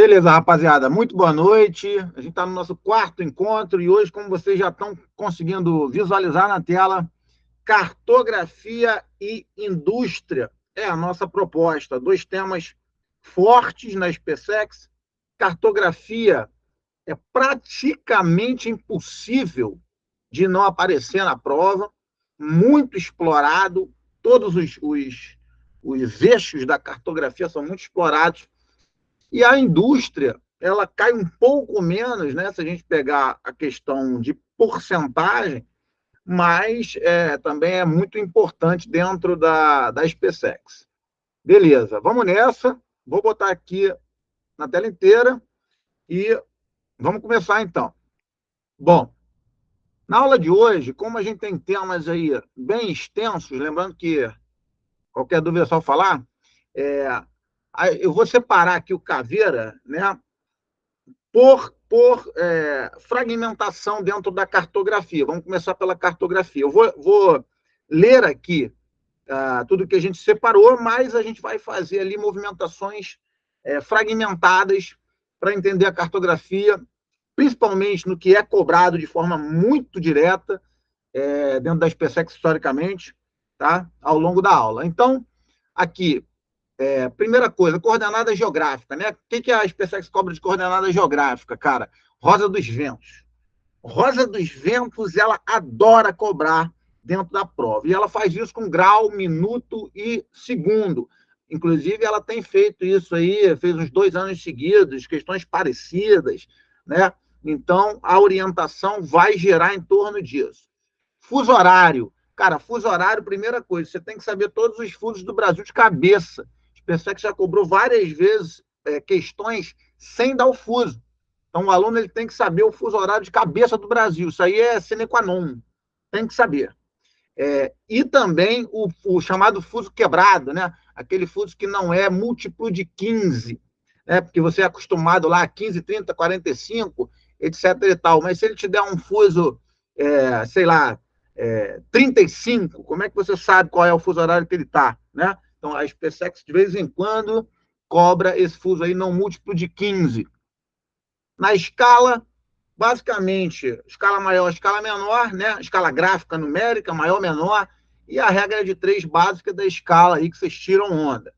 Beleza, rapaziada. Muito boa noite. A gente está no nosso quarto encontro e hoje, como vocês já estão conseguindo visualizar na tela, cartografia e indústria é a nossa proposta. Dois temas fortes na SpaceX. Cartografia é praticamente impossível de não aparecer na prova, muito explorado, todos os eixos da cartografia são muito explorados. E a indústria, ela cai um pouco menos, né, se a gente pegar a questão de porcentagem, mas também é muito importante dentro da SpaceX. Beleza, vamos nessa. Vou botar aqui na tela inteira e vamos começar então. Bom, na aula de hoje, como a gente tem temas aí bem extensos, lembrando que qualquer dúvida é só falar, é, eu vou separar aqui o Caveira, né, por fragmentação dentro da cartografia. Vamos começar pela cartografia. Eu vou ler aqui tudo que a gente separou, mas a gente vai fazer ali movimentações fragmentadas para entender a cartografia, principalmente no que é cobrado de forma muito direta dentro da SpaceX historicamente, tá? Ao longo da aula. Então, aqui, primeira coisa, coordenada geográfica, né? O que a SpaceX cobra de coordenada geográfica, cara? Rosa dos Ventos. Rosa dos Ventos, ela adora cobrar dentro da prova. E ela faz isso com grau, minuto e segundo. Inclusive, ela tem feito isso aí, fez uns 2 anos seguidos, questões parecidas, né? Então, a orientação vai girar em torno disso. Fuso horário. Cara, fuso horário, primeira coisa, você tem que saber todos os fusos do Brasil de cabeça. A SpaceX já cobrou várias vezes questões sem dar o fuso. Então, o aluno ele tem que saber o fuso horário de cabeça do Brasil. Isso aí é sine qua non. Tem que saber. E também o chamado fuso quebrado, né? Aquele fuso que não é múltiplo de 15, né? Porque você é acostumado lá a 15, 30, 45, etc. e tal. Mas se ele te der um fuso, sei lá, 35, como é que você sabe qual é o fuso horário que ele está, né? Então, a SpaceX, de vez em quando, cobra esse fuso aí não múltiplo de 15. Na escala, basicamente, escala maior, escala menor, né? Escala gráfica, numérica, maior, menor, e a regra de 3 básica da escala aí que vocês tiram onda.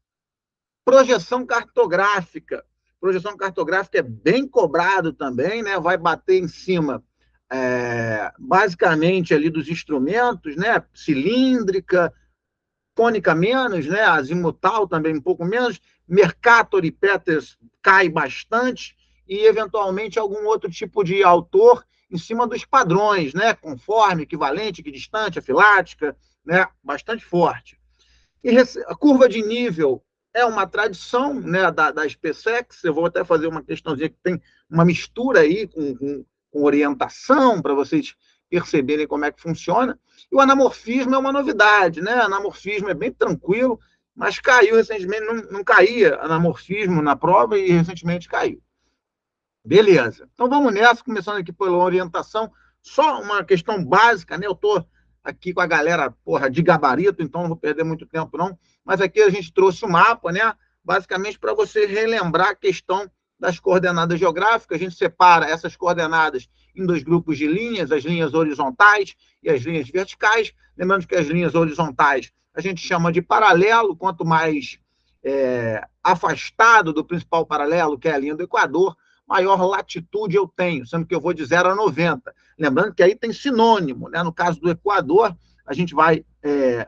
Projeção cartográfica. Projeção cartográfica é bem cobrado também, né? Vai bater em cima, basicamente, ali dos instrumentos, né? Cilíndrica, cônica menos, né? Azimutal também um pouco menos. Mercator e Peters cai bastante e, eventualmente, algum outro tipo de autor em cima dos padrões, né? Conforme, equivalente, equidistante, afilática, né? Bastante forte. E a curva de nível é uma tradição, né, da SpaceX. Eu vou até fazer uma questãozinha que tem uma mistura aí com orientação para vocês perceberem como é que funciona. E o anamorfismo é uma novidade, né? O anamorfismo é bem tranquilo, mas caiu recentemente, não caía anamorfismo na prova e recentemente caiu. Beleza. Então vamos nessa, começando aqui pela orientação. Só uma questão básica, né? Eu estou aqui com a galera, porra, de gabarito, então não vou perder muito tempo, não. Mas aqui a gente trouxe o mapa, né? Basicamente para você relembrar a questão das coordenadas geográficas. A gente separa essas coordenadas em 2 grupos de linhas, as linhas horizontais e as linhas verticais. Lembrando que as linhas horizontais a gente chama de paralelo, quanto mais afastado do principal paralelo, que é a linha do Equador, maior latitude eu tenho, sendo que eu vou de 0 a 90. Lembrando que aí tem sinônimo, né? No caso do Equador, a gente vai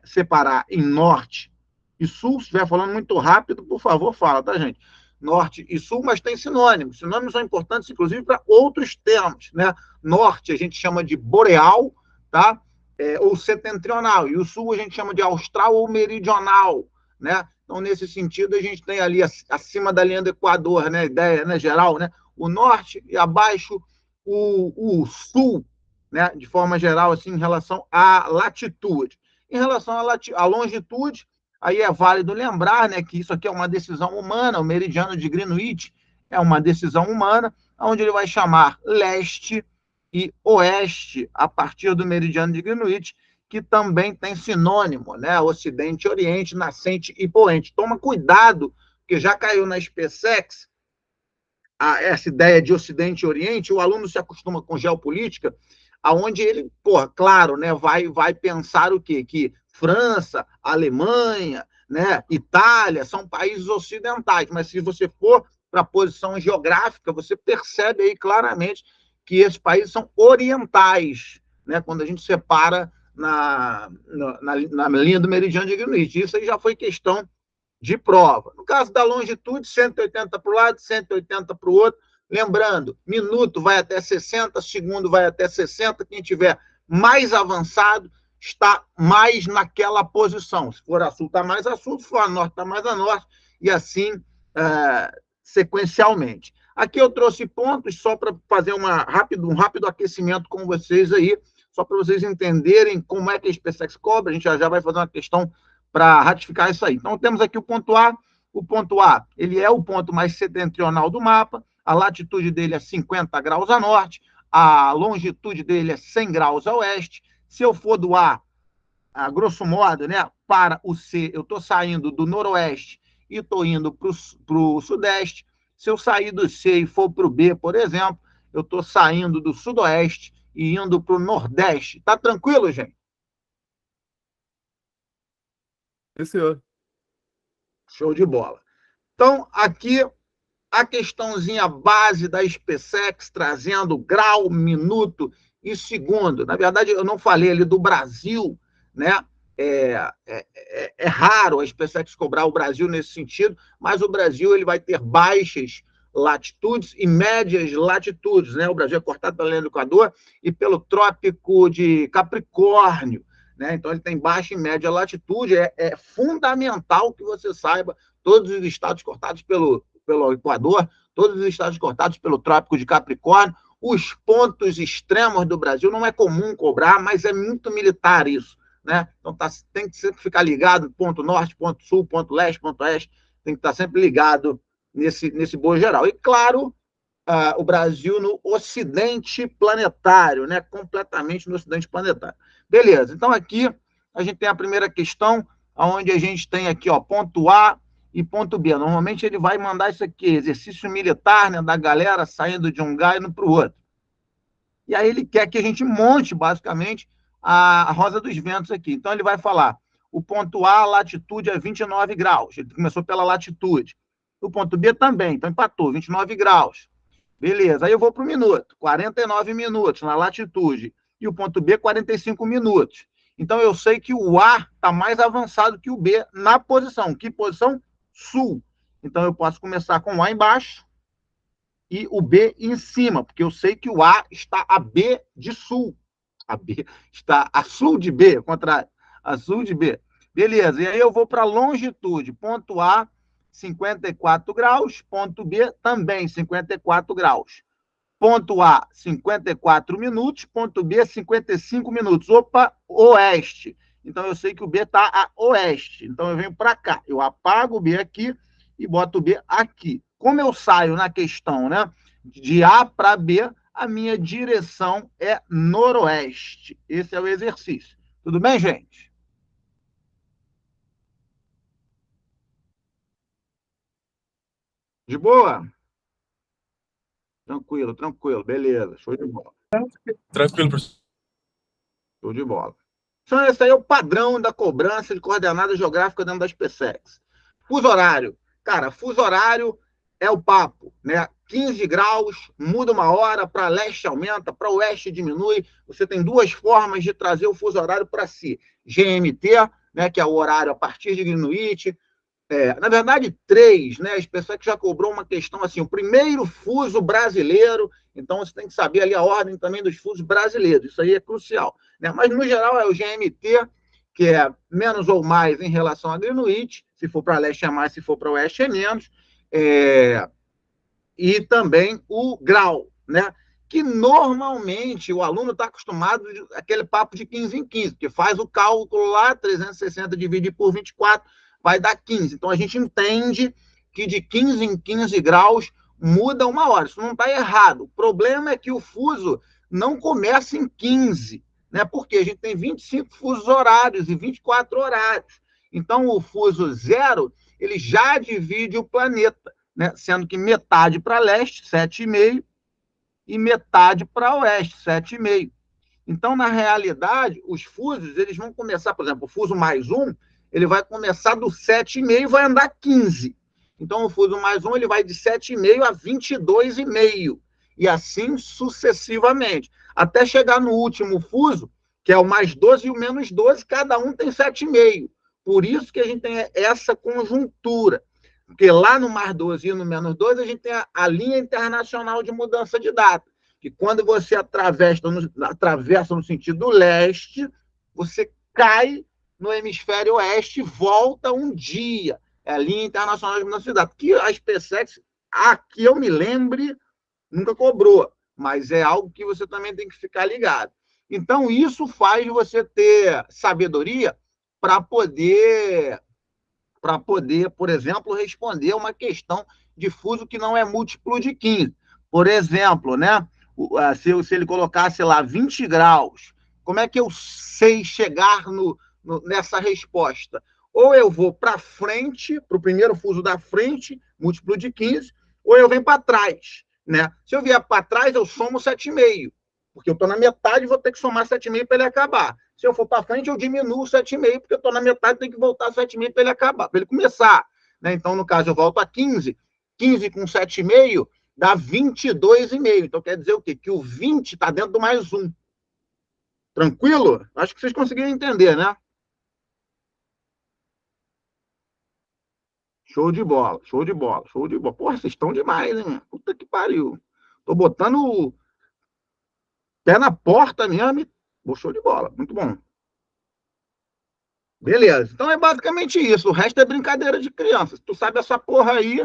separar em norte e sul. Se estiver falando muito rápido, por favor, fala, tá, gente? Norte e sul, mas tem sinônimos. Sinônimos são importantes, inclusive, para outros termos, né? Norte a gente chama de boreal, tá? Ou setentrional, e o sul a gente chama de austral ou meridional, né? Então, nesse sentido, a gente tem ali acima da linha do Equador, né? Ideia, né, geral, né? O norte e abaixo o sul, né? De forma geral, assim, em relação à latitude. Em relação à longitude, aí é válido lembrar, né, que isso aqui é uma decisão humana, o meridiano de Greenwich é uma decisão humana, onde ele vai chamar leste e oeste a partir do meridiano de Greenwich, que também tem sinônimo, né? Ocidente, Oriente, nascente e poente. Toma cuidado, porque já caiu na SpaceX essa ideia de Ocidente e Oriente, o aluno se acostuma com geopolítica, aonde ele, porra, claro, né, vai pensar o quê? Que França, Alemanha, né, Itália são países ocidentais, mas se você for para a posição geográfica, você percebe aí claramente que esses países são orientais, né, quando a gente separa na linha do meridiano de Greenwich. Isso aí já foi questão de prova. No caso da longitude, 180 para o lado, 180 para o outro. Lembrando, minuto vai até 60, segundo vai até 60. Quem tiver mais avançado está mais naquela posição. Se for a sul, está mais a sul, se for a norte, está mais a norte, e assim sequencialmente. Aqui eu trouxe pontos só para fazer um rápido aquecimento com vocês aí, só para vocês entenderem como é que a SpaceX cobra. A gente já vai fazer uma questão para ratificar isso aí. Então, temos aqui o ponto A. O ponto A, ele é o ponto mais setentrional do mapa, a latitude dele é 50 graus a norte, a longitude dele é 100 graus a oeste. Se eu for do A, grosso modo, né, para o C, eu estou saindo do noroeste e estou indo para o sudeste. Se eu sair do C e for para o B, por exemplo, eu estou saindo do sudoeste e indo para o nordeste. Tá tranquilo, gente? Sim, senhor. Show de bola. Então, aqui a questãozinha base da SpaceX, trazendo grau, minuto e segundo. Na verdade, eu não falei ali do Brasil, né? É raro a SpaceX cobrar o Brasil nesse sentido, mas o Brasil ele vai ter baixas latitudes e médias latitudes, né? O Brasil é cortado pela linha do Equador e pelo Trópico de Capricórnio, né? Então ele tem baixa e média latitude. É fundamental que você saiba todos os estados cortados pelo Equador, todos os estados cortados pelo Trópico de Capricórnio, os pontos extremos do Brasil. Não é comum cobrar, mas é muito militar isso, né? Então tem que sempre ficar ligado, ponto norte, ponto sul, ponto leste, ponto oeste, tem que estar sempre ligado nesse bolo geral. E, claro, o Brasil no ocidente planetário, né? Completamente no ocidente planetário. Beleza, então aqui a gente tem a primeira questão, onde a gente tem aqui, ó, ponto A e ponto B. Normalmente ele vai mandar isso aqui, exercício militar, né, da galera saindo de um lugar e indo para o outro. E aí ele quer que a gente monte, basicamente, a rosa dos ventos aqui. Então ele vai falar, o ponto A, a latitude é 29 graus. Ele começou pela latitude. O ponto B também, então empatou, 29 graus. Beleza, aí eu vou para o minuto, 49 minutos na latitude. E o ponto B, 45 minutos. Então eu sei que o A está mais avançado que o B na posição. Que posição? Sul. Então eu posso começar com o A embaixo e o B em cima, porque eu sei que o A está a B de sul. A B está a sul de B, ao contrário, a sul de B. Beleza, e aí eu vou para a longitude. Ponto A, 54 graus. Ponto B, também 54 graus. Ponto A, 54 minutos. Ponto B, 55 minutos. Opa, oeste. Então, eu sei que o B está a oeste. Então, eu venho para cá. Eu apago o B aqui e boto o B aqui. Como eu saio na questão, né, de A para B, a minha direção é noroeste. Esse é o exercício. Tudo bem, gente? De boa? Tranquilo, tranquilo. Beleza. Show de bola. Tranquilo, professor. Show de bola. Então, esse aí é o padrão da cobrança de coordenada geográfica dentro da SpaceX. Fuso horário. Cara, fuso horário é o papo, né? 15 graus, muda uma hora, para leste aumenta, para oeste diminui. Você tem duas formas de trazer o fuso horário para si. GMT, né, que é o horário a partir de Greenwich. Na verdade, três, né? A SpaceX já cobrou uma questão assim, o primeiro fuso brasileiro, então você tem que saber ali a ordem também dos fusos brasileiros, isso aí é crucial, né? Mas, no geral, é o GMT, que é menos ou mais em relação a Greenwich, se for para leste é mais, se for para oeste é menos, e também o grau, né? Que normalmente o aluno está acostumado a aquele papo de 15 em 15, que faz o cálculo lá, 360 dividido por 24, vai dar 15. Então, a gente entende que de 15 em 15 graus muda uma hora. Isso não está errado. O problema é que o fuso não começa em 15, né? Porque a gente tem 25 fusos horários e 24 horários. Então, o fuso zero, ele já divide o planeta. né? Sendo que metade para leste, 7,5, e metade para oeste, 7,5. Então, na realidade, os fusos eles vão começar, por exemplo, o fuso mais um, ele vai começar do 7,5 e vai andar 15. Então, o fuso mais um ele vai de 7,5 a 22,5, e assim sucessivamente, até chegar no último fuso, que é o mais 12 e o menos 12, cada um tem 7,5. Por isso que a gente tem essa conjuntura. Porque lá no mais 12 e no menos 12, a gente tem a linha internacional de mudança de data, que quando você atravessa no sentido leste, você cai no hemisfério oeste e volta um dia. É a linha internacional de mudança de data, que a SpaceX, que eu me lembre, nunca cobrou, mas é algo que você também tem que ficar ligado. Então, isso faz você ter sabedoria para poder, por exemplo, responder uma questão de fuso que não é múltiplo de 15. Por exemplo, né? Se ele colocasse lá 20 graus, como é que eu sei chegar nessa resposta? Ou eu vou para frente, para o primeiro fuso da frente, múltiplo de 15, ou eu venho para trás. Né? Se eu vier para trás, eu somo 7,5, porque eu estou na metade e vou ter que somar 7,5 para ele acabar. Se eu for para frente, eu diminuo 7,5, porque eu estou na metade e tenho que voltar 7,5 para ele acabar, para ele começar. Né? Então, no caso, eu volto a 15, 15 com 7,5 dá 22,5. Então, quer dizer o quê? Que o 20 está dentro do mais um. Tranquilo? Acho que vocês conseguiram entender, né? Show de bola, show de bola, show de bola. Porra, vocês estão demais, hein? Puta que pariu. Tô botando o pé na porta mesmo. Show de bola, muito bom. Beleza. Então é basicamente isso. O resto é brincadeira de criança. Se tu sabe essa porra aí,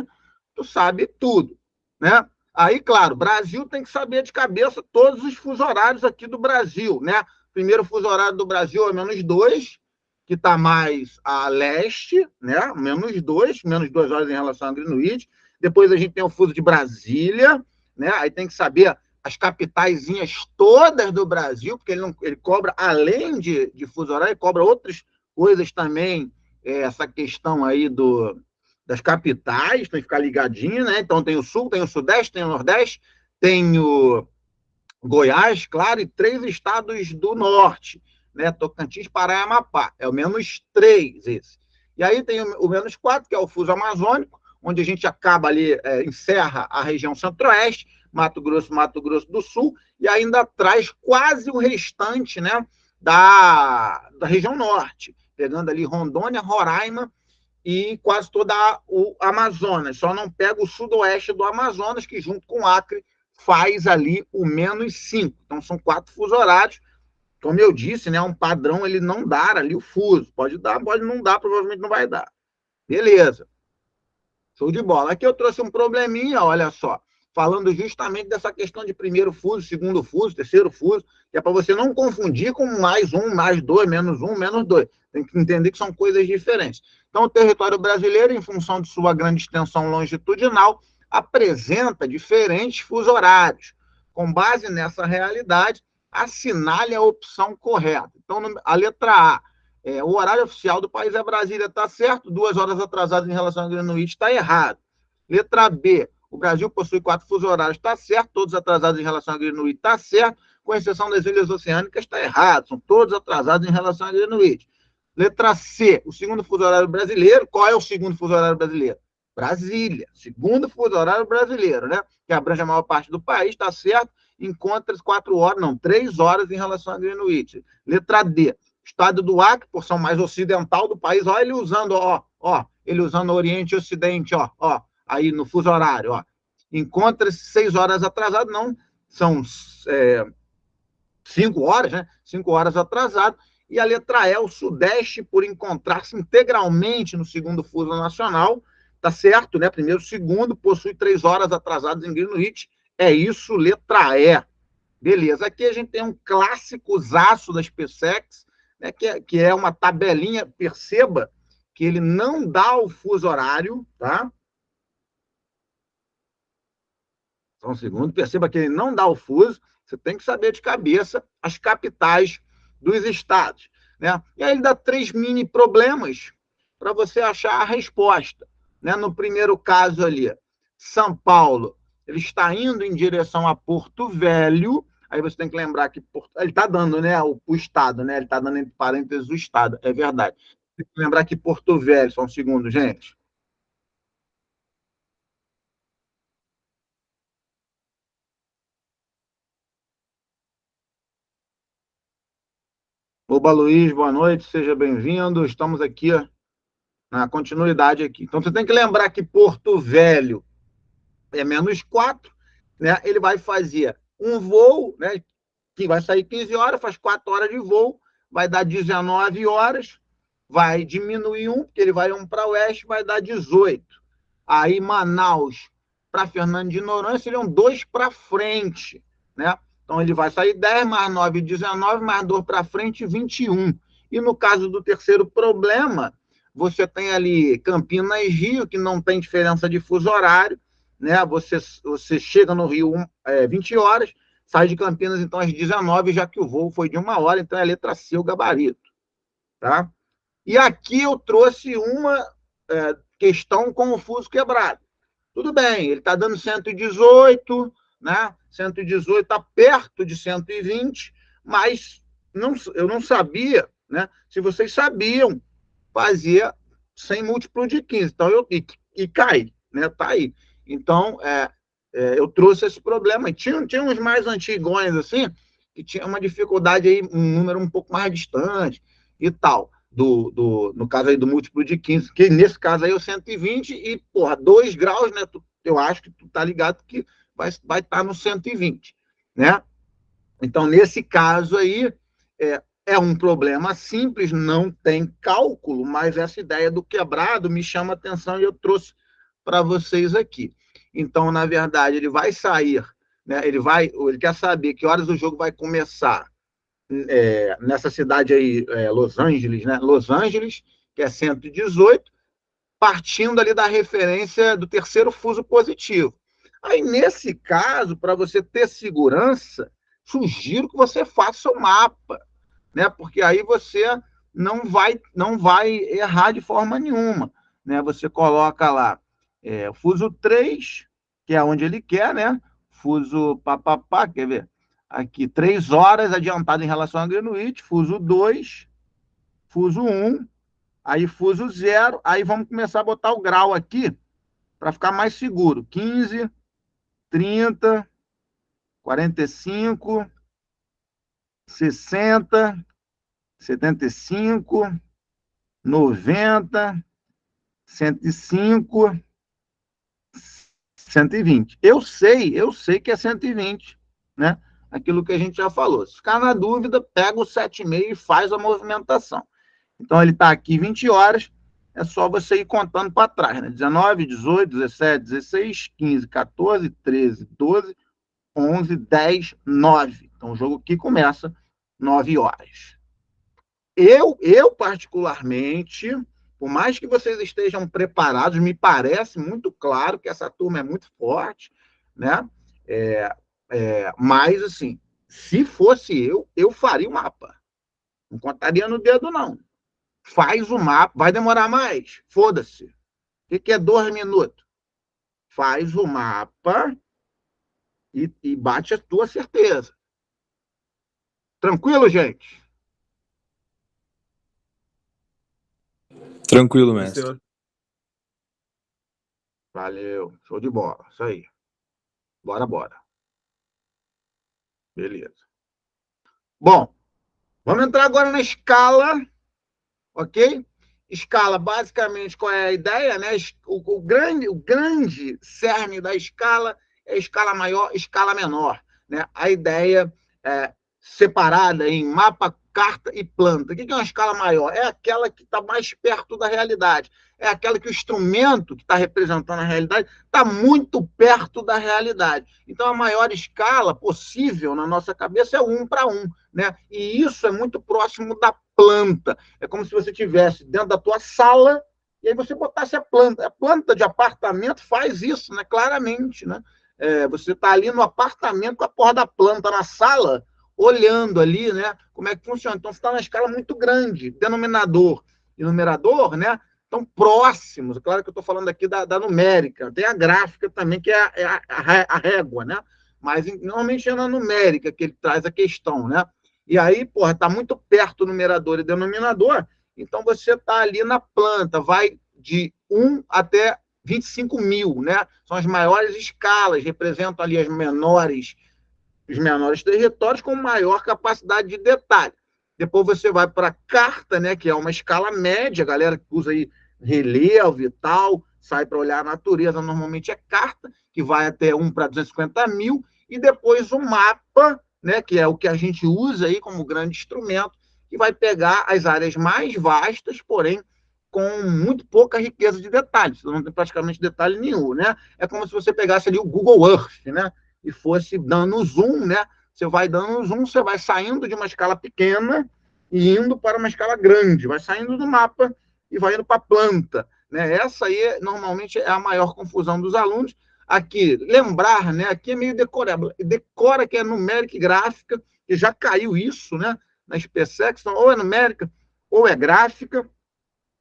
tu sabe tudo, né? Aí, claro, Brasil tem que saber de cabeça todos os fusos horários aqui do Brasil, né? Primeiro fuso horário do Brasil é -2, que está mais a leste, né? -2 horas em relação a Greenwich. Depois a gente tem o fuso de Brasília, né? Aí tem que saber as capitaizinhas todas do Brasil, porque ele cobra, além de fuso horário, ele cobra outras coisas também, essa questão aí das capitais, tem que ficar ligadinho, né? Então tem o Sul, tem o Sudeste, tem o Nordeste, tem o Goiás, claro, e 3 estados do Norte, né? Tocantins, Pará e Amapá. É o -3 esse. E aí tem o -4, que é o fuso amazônico, onde a gente acaba ali, encerra a região centro-oeste, Mato Grosso do Sul, e ainda traz quase o restante, né, da região norte, pegando ali Rondônia, Roraima e quase toda o Amazonas. Só não pega o sudoeste do Amazonas, que junto com o Acre faz ali o -5. Então são 4 fusos horários. Como eu disse, né, um padrão ele não dar ali o fuso. Pode dar, pode não dar, provavelmente não vai dar. Beleza. Show de bola. Aqui eu trouxe um probleminha, olha só, falando justamente dessa questão de primeiro fuso, segundo fuso, terceiro fuso, que é para você não confundir com mais um, mais dois, menos um, menos dois. Tem que entender que são coisas diferentes. Então, o território brasileiro, em função de sua grande extensão longitudinal, apresenta diferentes fusos horários. Com base nessa realidade, assinale a opção correta. Então, a letra A, o horário oficial do país é Brasília, está certo, 2 horas atrasadas em relação a Greenwich, está errado. Letra B, o Brasil possui 4 fusos horários, está certo, todos atrasados em relação a Greenwich, está certo, com exceção das ilhas oceânicas, está errado, são todos atrasados em relação a Greenwich. Letra C, o segundo fuso horário brasileiro, qual é o segundo fuso horário brasileiro? Brasília, segundo fuso horário brasileiro, né? Que abrange a maior parte do país, está certo, encontra-se 4 horas, não, 3 horas em relação a Greenwich. Letra D, estado do Acre, porção mais ocidental do país, ó, ele usando, ele usando Oriente e Ocidente, aí no fuso horário, encontra-se 6 horas atrasado, não, são 5 horas, né? 5 horas atrasado. E a letra E, o Sudeste, por encontrar-se integralmente no segundo fuso nacional, tá certo, né? Primeiro, segundo, possui 3 horas atrasadas em Greenwich. É isso, letra E. Beleza. Aqui a gente tem um clássico zaço da SpaceX, né, que é uma tabelinha, perceba que ele não dá o fuso horário, tá? Só um segundo, perceba que ele não dá o fuso, você tem que saber de cabeça as capitais dos estados, né? E aí ele dá 3 mini problemas para você achar a resposta, né? No primeiro caso ali, São Paulo, ele está indo em direção a Porto Velho. Aí você tem que lembrar que ele está dando, né, o estado, né? Ele está dando entre parênteses o estado, é verdade. Tem que lembrar que Porto Velho, só um segundo, gente. Oba, Luiz, boa noite, seja bem-vindo. Estamos aqui na continuidade aqui. Então você tem que lembrar que Porto Velho é -4, né? Ele vai fazer um voo, né, que vai sair 15 horas, faz 4 horas de voo, vai dar 19 horas, vai diminuir um, porque ele vai um para oeste, vai dar 18. Aí Manaus para Fernando de Noronha seriam 2 para frente, né? Então ele vai sair 10, mais 9, 19, mais 2 para frente, 21. E no caso do terceiro problema, você tem ali Campinas e Rio, que não tem diferença de fuso horário, né? Você chega no Rio 20 horas, sai de Campinas, então, às 19, já que o voo foi de 1 hora, então é a letra C, o gabarito. Tá? E aqui eu trouxe uma questão com o fuso quebrado. Tudo bem, ele está dando 118, né? 118 está perto de 120, mas eu não sabia, né? Se vocês sabiam fazer sem múltiplo de 15. Então, e cai, né? Tá aí. Então, eu trouxe esse problema. Tinha uns mais antigões, assim, que tinha uma dificuldade aí, um número um pouco mais distante e tal. No caso aí do múltiplo de 15, que nesse caso aí é o 120 e, porra, 2 graus, né? Eu acho que tu tá ligado que vai estar no 120, né? Então, nesse caso aí, é um problema simples, não tem cálculo, mas essa ideia do quebrado me chama a atenção e eu trouxe para vocês aqui. Então, na verdade, ele vai sair, né? Ele quer saber que horas o jogo vai começar nessa cidade aí, Los Angeles, né? Los Angeles, que é 118, partindo ali da referência do terceiro fuso positivo. Aí, nesse caso, para você ter segurança, sugiro que você faça o mapa, né? Porque aí você não vai errar de forma nenhuma, né? Você coloca lá fuso 3, que é onde ele quer, né? Fuso papapá, quer ver? Aqui, 3 horas adiantado em relação a Greenwich, fuso 2, fuso 1, aí fuso 0, aí vamos começar a botar o grau aqui para ficar mais seguro. 15, 30, 45, 60, 75, 90, 105, 120. Eu sei que é 120, né? Aquilo que a gente já falou. Se ficar na dúvida, pega o 7,5 e faz a movimentação. Então, ele está aqui 20 horas, é só você ir contando para trás, né? 19, 18, 17, 16, 15, 14, 13, 12, 11, 10, 9. Então, o jogo aqui começa 9 horas. Eu particularmente, por mais que vocês estejam preparados, me parece muito claro que essa turma é muito forte, né? Mas, assim, se fosse eu faria o mapa. Não contaria no dedo, não. Faz o mapa. Vai demorar mais? Foda-se. O que é 2 minutos? Faz o mapa e bate a tua certeza. Tranquilo, gente? Tranquilo, mestre. Valeu. Show de bola. Isso aí. Bora. Beleza. Bom, vamos entrar agora na escala, ok? Escala, basicamente, qual é a ideia, né? O grande cerne da escala é escala maior, escala menor, né? A ideia é separada em mapa, carta e planta. O que é uma escala maior? É aquela que está mais perto da realidade. É aquela que o instrumento que está representando a realidade está muito perto da realidade. Então, a maior escala possível na nossa cabeça é 1 para 1, né? E isso é muito próximo da planta. É como se você tivesse dentro da tua sala e aí você botasse a planta. A planta de apartamento faz isso, né? Claramente, né? Você está ali no apartamento com a porra da planta na sala, olhando ali, né? Como é que funciona. Então, você está na escala muito grande, denominador e numerador, né? estão próximos. Claro que eu estou falando aqui da numérica, tem a gráfica também, que é a régua, né? Mas normalmente é na numérica que ele traz a questão, né? E aí, porra, está muito perto o numerador e denominador, então você está ali na planta, vai de 1 até 25 mil, né? São as maiores escalas, representam ali os menores territórios com maior capacidade de detalhe. Depois você vai para a carta, né, que é uma escala média, a galera que usa aí relevo e tal, sai para olhar a natureza, normalmente é carta, que vai até 1 para 250 mil, e depois o mapa, né, que é o que a gente usa aí como grande instrumento, que vai pegar as áreas mais vastas, porém com muito pouca riqueza de detalhes, não tem praticamente detalhe nenhum, né? É como se você pegasse ali o Google Earth, né, e fosse dando zoom, né? Você vai dando zoom, você vai saindo de uma escala pequena e indo para uma escala grande, vai saindo do mapa e vai indo para a planta, né? Essa aí, normalmente, é a maior confusão dos alunos. Aqui, lembrar, né? Aqui é meio decorável. Decora que é numérica e gráfica, que já caiu isso, né? Na SpaceX, então, ou é numérica ou é gráfica.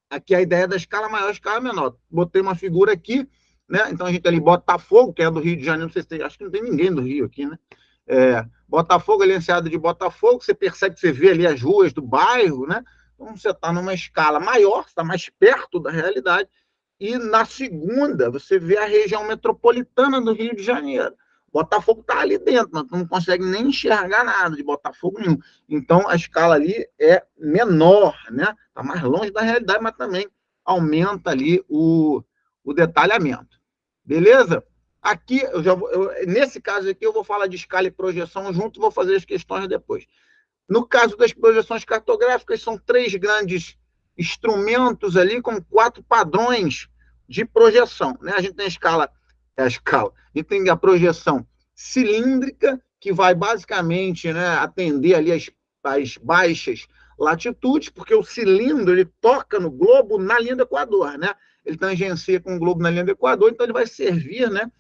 Aqui a ideia da escala maior, escala menor. Botei uma figura aqui, né? Então a gente ali Botafogo, que é do Rio de Janeiro, não sei se tem, acho que não tem ninguém do Rio aqui, né? Botafogo, ali enseada de Botafogo, você percebe, você vê ali as ruas do bairro, né? Então você está numa escala maior, está mais perto da realidade, e na segunda você vê a região metropolitana do Rio de Janeiro. Botafogo está ali dentro, mas tu não consegue nem enxergar nada de Botafogo nenhum. Então, a escala ali é menor, né? Está mais longe da realidade, mas também aumenta ali o detalhamento. Beleza? Aqui, nesse caso aqui, eu vou falar de escala e projeção junto, vou fazer as questões depois. No caso das projeções cartográficas, são 3 grandes instrumentos ali com 4 padrões de projeção, né? A gente tem a gente tem a projeção cilíndrica, que vai basicamente, né, atender ali as baixas latitudes, porque o cilindro ele toca no globo na linha do Equador, né? Ele tangencia com o globo na linha do Equador, então ele vai servir, né,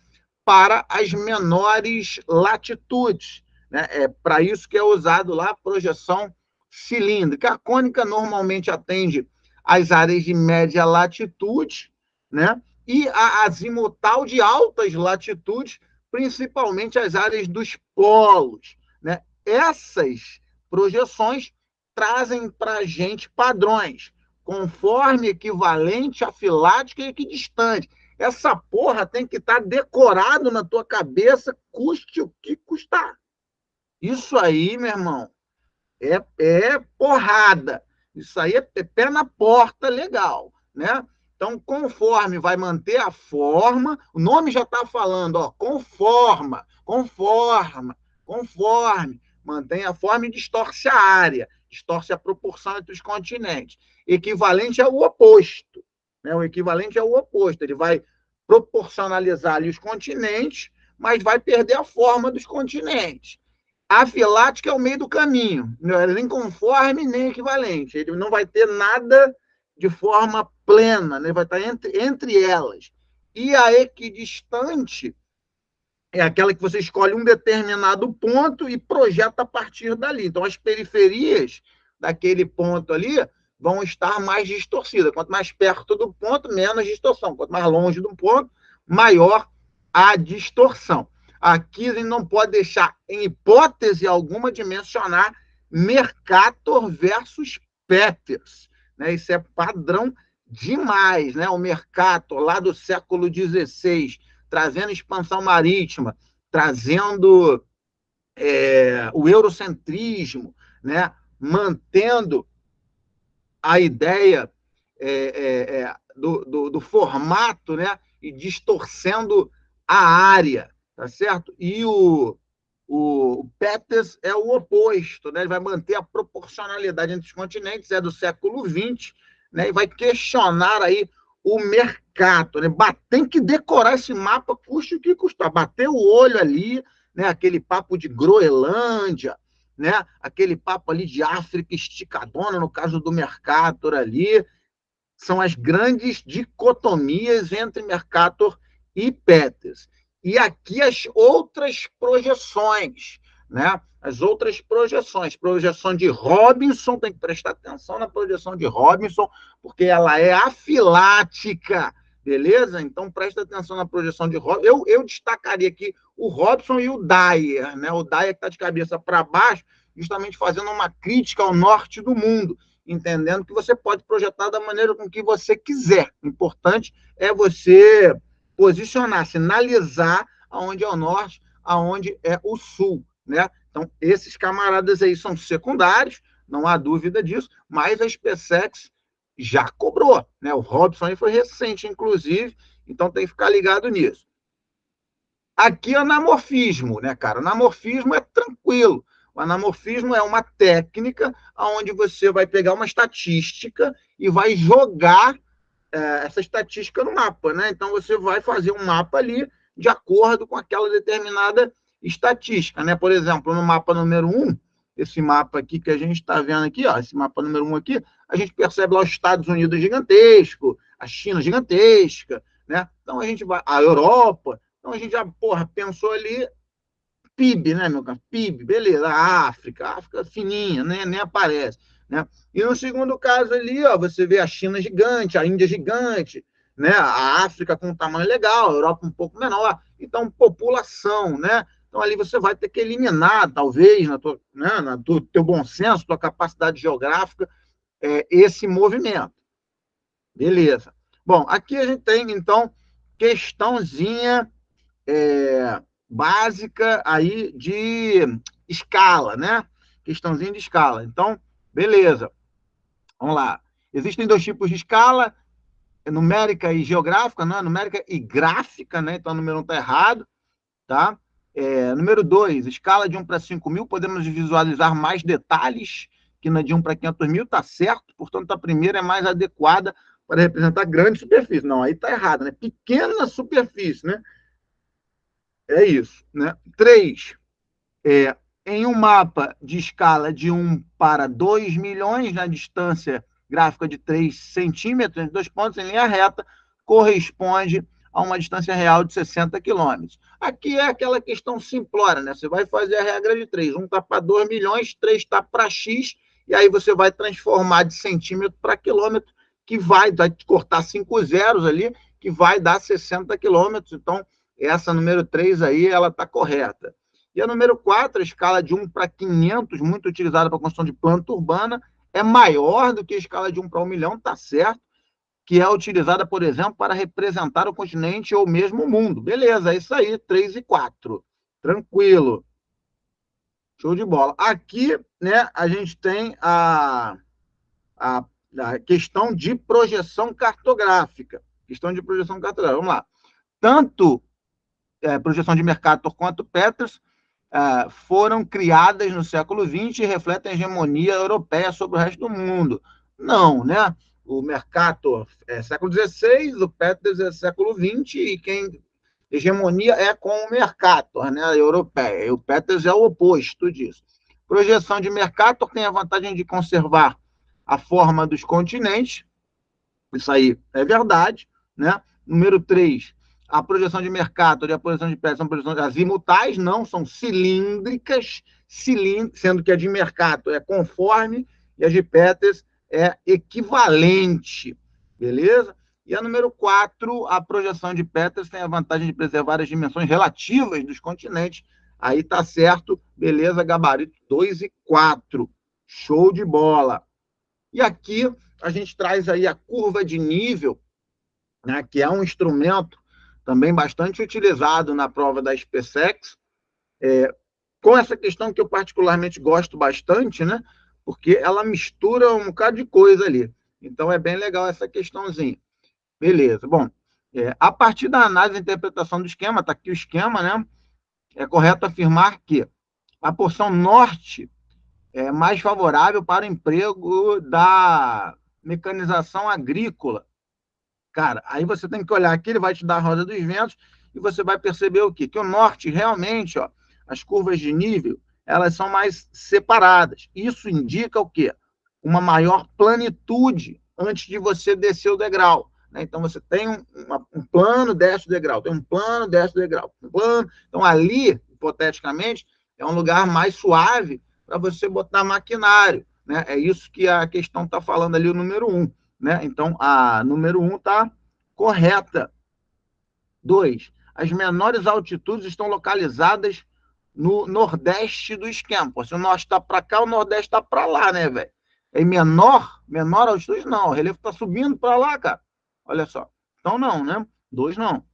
para as menores latitudes, né? É para isso que é usado lá a projeção cilíndrica. A cônica normalmente atende às áreas de média latitude, né? E a azimutal de altas latitudes, principalmente as áreas dos polos, né? Essas projeções trazem para a gente padrões, conforme equivalente, afilática e equidistante. Essa porra tem que estar decorado na tua cabeça, custe o que custar. Isso aí, meu irmão, é porrada. Isso aí é pé na porta legal, né? Então, conforme vai manter a forma, o nome já está falando, ó, conforme, mantém a forma e distorce a área, distorce a proporção entre os continentes. Equivalente ao oposto, né? O equivalente é o oposto, ele vai proporcionalizar ali os continentes, mas vai perder a forma dos continentes. A filática é o meio do caminho, não é nem conforme nem equivalente. Ele não vai ter nada de forma plena, né? Vai estar entre elas. E a equidistante é aquela que você escolhe um determinado ponto e projeta a partir dali. Então, as periferias daquele ponto ali vão estar mais distorcidas. Quanto mais perto do ponto, menos distorção. Quanto mais longe do ponto, maior a distorção. Aqui a gente não pode deixar, em hipótese alguma, de mencionar Mercator versus Peters, né? Isso é padrão demais, né? O Mercator, lá do século XVI, trazendo expansão marítima, trazendo o eurocentrismo, né? Mantendo a ideia do formato, né? E distorcendo a área, tá certo? E o Peters é o oposto, né? Ele vai manter a proporcionalidade entre os continentes, é do século XX, né? E vai questionar aí o mercado, né? Tem que decorar esse mapa, custe o que custar, bater o olho ali, né? Aquele papo de Groenlândia, né? Aquele papo ali de África esticadona, no caso do Mercator ali, são as grandes dicotomias entre Mercator e Peters. E aqui as outras projeções, né? As outras projeções. Projeção de Robinson, tem que prestar atenção na projeção de Robinson, porque ela é afilática, beleza? Então, presta atenção na projeção de Robinson. Eu destacaria aqui o Robson e o Dyer, né? O Dyer que está de cabeça para baixo, justamente fazendo uma crítica ao norte do mundo, entendendo que você pode projetar da maneira com que você quiser. O importante é você posicionar, sinalizar aonde é o norte, aonde é o sul, né? Então, esses camaradas aí são secundários, não há dúvida disso, mas a SpaceX já cobrou, né? O Robson aí foi recente, inclusive, então tem que ficar ligado nisso. Aqui é anamorfismo, né, cara? Anamorfismo é tranquilo. O anamorfismo é uma técnica onde você vai pegar uma estatística e vai jogar essa estatística no mapa, né? Então você vai fazer um mapa ali de acordo com aquela determinada estatística, né? Por exemplo, no mapa número 1, esse mapa aqui que a gente está vendo aqui, ó, esse mapa número 1 aqui, a gente percebe lá os Estados Unidos gigantesco, a China gigantesca, né? Então a gente vai, a Europa, então a gente já, pensou ali PIB, né, meu cara? PIB, beleza. A África fininha, né? Nem aparece, né? E no segundo caso ali, ó, você vê a China gigante, a Índia gigante, né? A África com um tamanho legal, a Europa um pouco menor. Então, população, né? Então, ali você vai ter que eliminar, talvez, no teu bom senso, tua capacidade geográfica, esse movimento. Beleza. Bom, aqui a gente tem, então, questãozinha básica aí de escala, né? Questãozinha de escala. Então, beleza. Vamos lá. Existem dois tipos de escala, numérica e geográfica, né? Numérica e gráfica, né? Então, o número 1 está errado, tá? Número 2, escala de 1 para 5.000, podemos visualizar mais detalhes que na de 1 para 500.000, tá certo? Portanto, a primeira é mais adequada para representar grande superfície. Não, aí tá errado, né? Pequena superfície, né? É isso, né? 3, em um mapa de escala de 1 para 2 milhões, na distância gráfica de 3 centímetros, entre dois pontos, em linha reta, corresponde a uma distância real de 60 quilômetros. Aqui é aquela questão simplória, né? Você vai fazer a regra de 3. 1 está para 2 milhões, 3 está para X, e aí você vai transformar de centímetro para quilômetro, que vai cortar 5 zeros ali, que vai dar 60 quilômetros. Então, essa número 3 aí, ela está correta. E a número 4, a escala de 1 para 500, muito utilizada para a construção de planta urbana, é maior do que a escala de 1 para 1 milhão, está certo, que é utilizada, por exemplo, para representar o continente ou mesmo o mundo. Beleza, é isso aí, 3 e 4. Tranquilo. Show de bola. Aqui, né, a gente tem a questão de projeção cartográfica. Questão de projeção cartográfica. Vamos lá. Tanto projeção de Mercator quanto Peters foram criadas no século XX e refletem a hegemonia europeia sobre o resto do mundo. Não, né? O Mercator é século XVI, o Peters é século XX, e quem hegemonia é com o Mercator, né? A europeia. E o Peters é o oposto disso. Projeção de Mercator tem a vantagem de conservar a forma dos continentes. Isso aí é verdade, né? Número 3, a projeção de Mercator e a projeção de Peters são projeções azimutais, não são cilíndricas, sendo que a de Mercator é conforme e a de Peters é equivalente, beleza? E a número 4, a projeção de Peters tem a vantagem de preservar as dimensões relativas dos continentes. Aí tá certo, beleza, gabarito 2 e 4. Show de bola. E aqui a gente traz aí a curva de nível, né, que é um instrumento também bastante utilizado na prova da SpaceX, com essa questão que eu particularmente gosto bastante, né, porque ela mistura um bocado de coisa ali. Então, é bem legal essa questãozinha. Beleza. Bom, a partir da análise e interpretação do esquema, está aqui o esquema, né, é correto afirmar que a porção norte é mais favorável para o emprego da mecanização agrícola. Cara, aí você tem que olhar aqui, ele vai te dar a roda dos ventos e você vai perceber o quê? Que o norte, realmente, ó, as curvas de nível, elas são mais separadas. Isso indica o quê? Uma maior planitude antes de você descer o degrau, né? Então, você tem um plano, desce o degrau, tem um plano, desce o degrau, um plano. Então, ali, hipoteticamente, é um lugar mais suave para você botar maquinário, né? É isso que a questão está falando ali, o número 1, né? Então, a número 1 está correta. 2, as menores altitudes estão localizadas no nordeste do esquema. Pô, se o norte está para cá, o nordeste está para lá, né, velho? É menor altitude? Não, o relevo está subindo para lá, cara. Olha só. Então, não, né? 2, não.